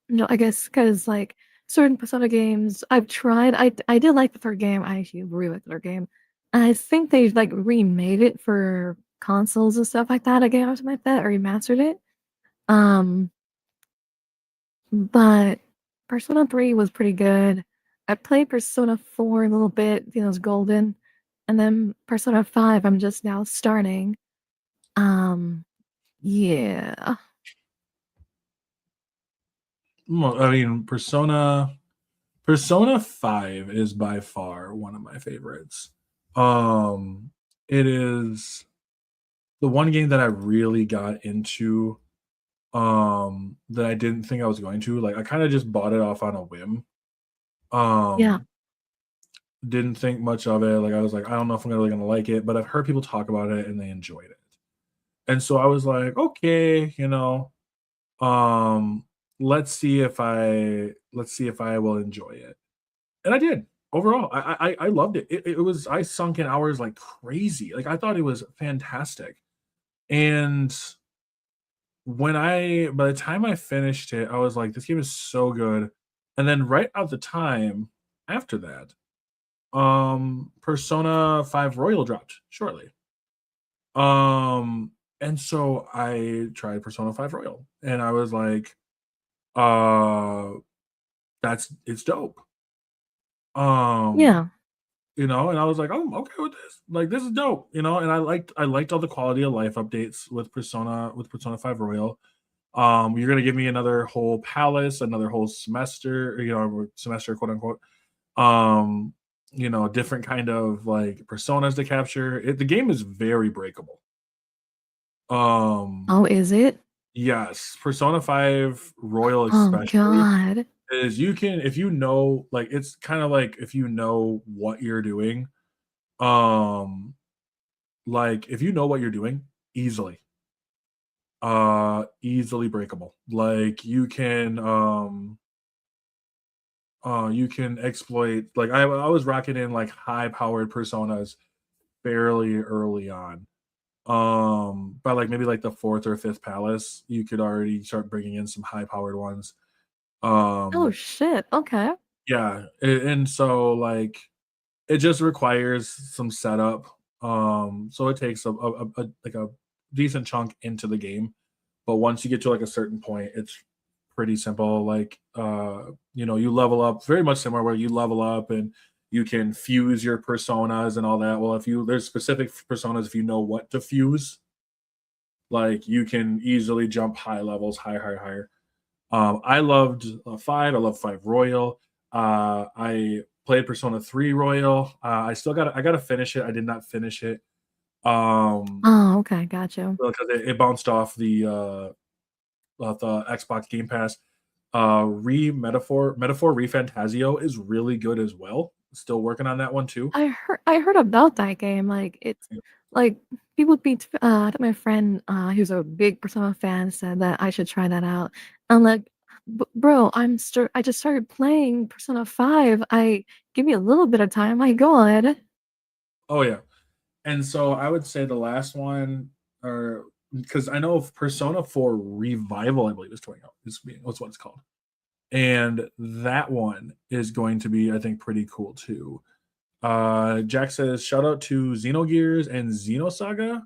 no, I guess because like certain Persona games I've tried, I did like the third game. I actually really like the third game. I think they like remade it for consoles and stuff like that again or something like that, or remastered it. Um, but Persona 3 was pretty good. I played Persona 4 a little bit, it was golden. And then Persona 5, I'm just now starting. Um, yeah. well, I mean, Persona 5 is by far one of my favorites. It is the one game that I really got into. That I didn't think I was going to. Like, I kind of just bought it off on a whim. Yeah. Um, didn't think much of it. Like, I was like, I don't know if I'm really gonna like it, but I've heard people talk about it and they enjoyed it. And so I was like, okay, um, let's see if I will enjoy it. And I did. Overall, I loved it. It was I sunk in hours like crazy. Like I thought it was fantastic. And by the time I finished it, I was like, this game is so good. And then right out the time after that, Persona 5 Royal dropped shortly. Um, and so I tried Persona 5 Royal and I was like, uh, it's dope. Um, Yeah. and I was like, "Oh, I'm okay with this. Like, this is dope," and I liked all the quality of life updates with Persona 5 Royal. You're gonna give me another whole palace, another whole semester, semester, quote unquote. Um, different kind of like personas to capture. The game is very breakable. Um, Oh, is it? yes, Persona 5 Royal Oh especially God. is you can if like it's kind of like if you know what you're doing. Um, like if you know what you're doing, easily, easily breakable. Like you can exploit like I was rocking in like high powered personas fairly early on. By like maybe like the fourth or fifth palace, you could already start bringing in some high powered ones. Oh Um, shit. Okay. yeah, and so like it just requires some setup. So it takes like a decent chunk into the game, but once you get to like a certain point, it's pretty simple. Like you level up very much similar where you level up and you can fuse your personas and all that. Well, there's specific personas if you know what to fuse, like you can easily jump high levels, higher. I loved 5. I love 5 Royal. I played Persona 3 Royal. I got to finish it. I did not finish it. Oh, okay, got you. Because it bounced off the Xbox Game Pass. Metaphor Refantasio is really good as well. Still working on that one too. I heard about that game. Like it's like people be I think my friend who's a big Persona fan said that I should try that out. I'm like, bro, I just started playing Persona 5. I give me a little bit of time. My God. Oh yeah. And so I would say the last one, or because I know of Persona 4 Revival, I believe is coming out. That's what it's called. And that one is going to be, I think, pretty cool too. Jack says, shout out to Xenogears and Xenosaga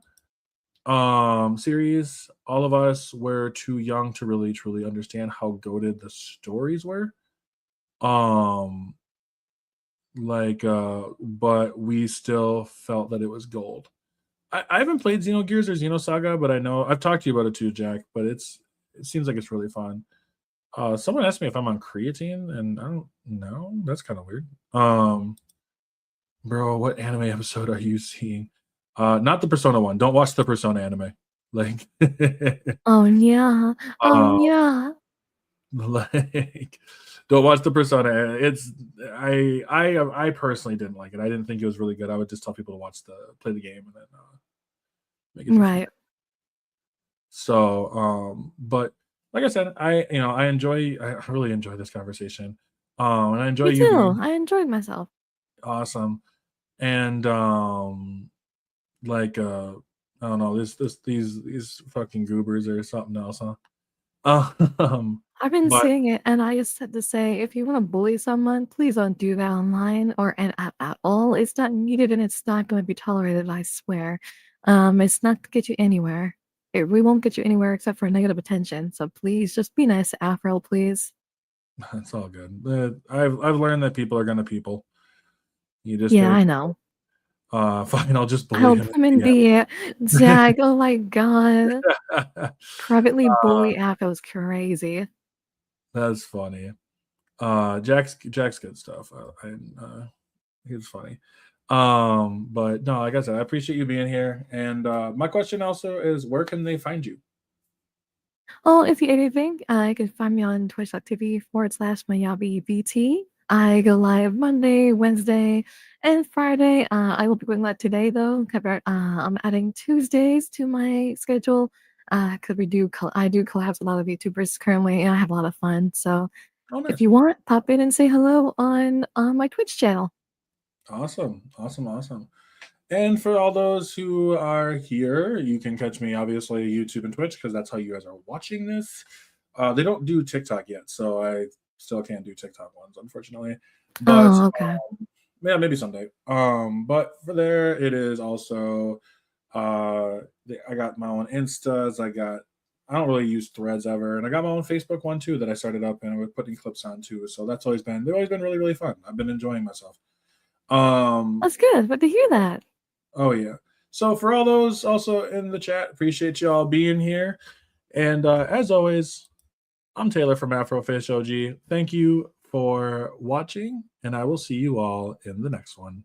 series. All of us were too young to really truly understand how goated the stories were. Um but we still felt that it was gold. I haven't played Xenogears or Xenosaga, but I know I've talked to you about it too, Jack. But it seems like it's really fun. Someone asked me if I'm on creatine, and I don't know. That's kind of weird. Bro, what anime episode are you seeing? Not the Persona one. Don't watch the Persona anime. Like, Oh yeah. Oh um, yeah. like, don't watch the Persona. I personally didn't like it. I didn't think it was really good. I would just tell people to play the game and then make it your thing. Right. So, but like I said, I really enjoy this conversation. And I enjoy Me you too. being I enjoyed myself. awesome. And like I don't know, these fucking goobers or something else, huh? I've been But seeing it, and I just had to say, if you want to bully someone, please don't do that online or at all. It's not needed, and it's not going to be tolerated. I swear. It's not to get you anywhere. We won't get you anywhere except for negative attention. So please, just be nice to Afro, please. it's all good. I've learned that people are gonna people. You just Yeah, gotta I chill. know. Fine, I'll just bully Help him him in in the Jack. Oh my God. DM. Privately uh, bully Afro is crazy. that's funny. Jack's good stuff. He's funny. But no, like I said, I appreciate you being here. And my question also is, where can they find you? Oh, if you anything, you can find me on twitch.tv/MayabiVT. I go live Monday, Wednesday, and Friday. I will be going live today though. I'm adding Tuesdays to my schedule because I do collabs with a lot of YouTubers currently, and I have a lot of fun. So Oh, if nice. you want, pop in and say hello on my Twitch channel. Awesome. And for all those who are here, you can catch me obviously YouTube and Twitch because that's how you guys are watching this. They don't do TikTok yet, so I still can't do TikTok ones, unfortunately. But Oh, okay. yeah, maybe someday. But for there, it is also. I got my own Instas. I don't really use Threads ever, and I got my own Facebook one too that I started up and we're putting clips on too. So they've always been really fun. I've been enjoying myself. Um, That's good. But to hear that. oh yeah. So for all those also in the chat, appreciate you all being here. And as always, I'm Taylor from Afrofish OG. Thank you for watching, and I will see you all in the next one.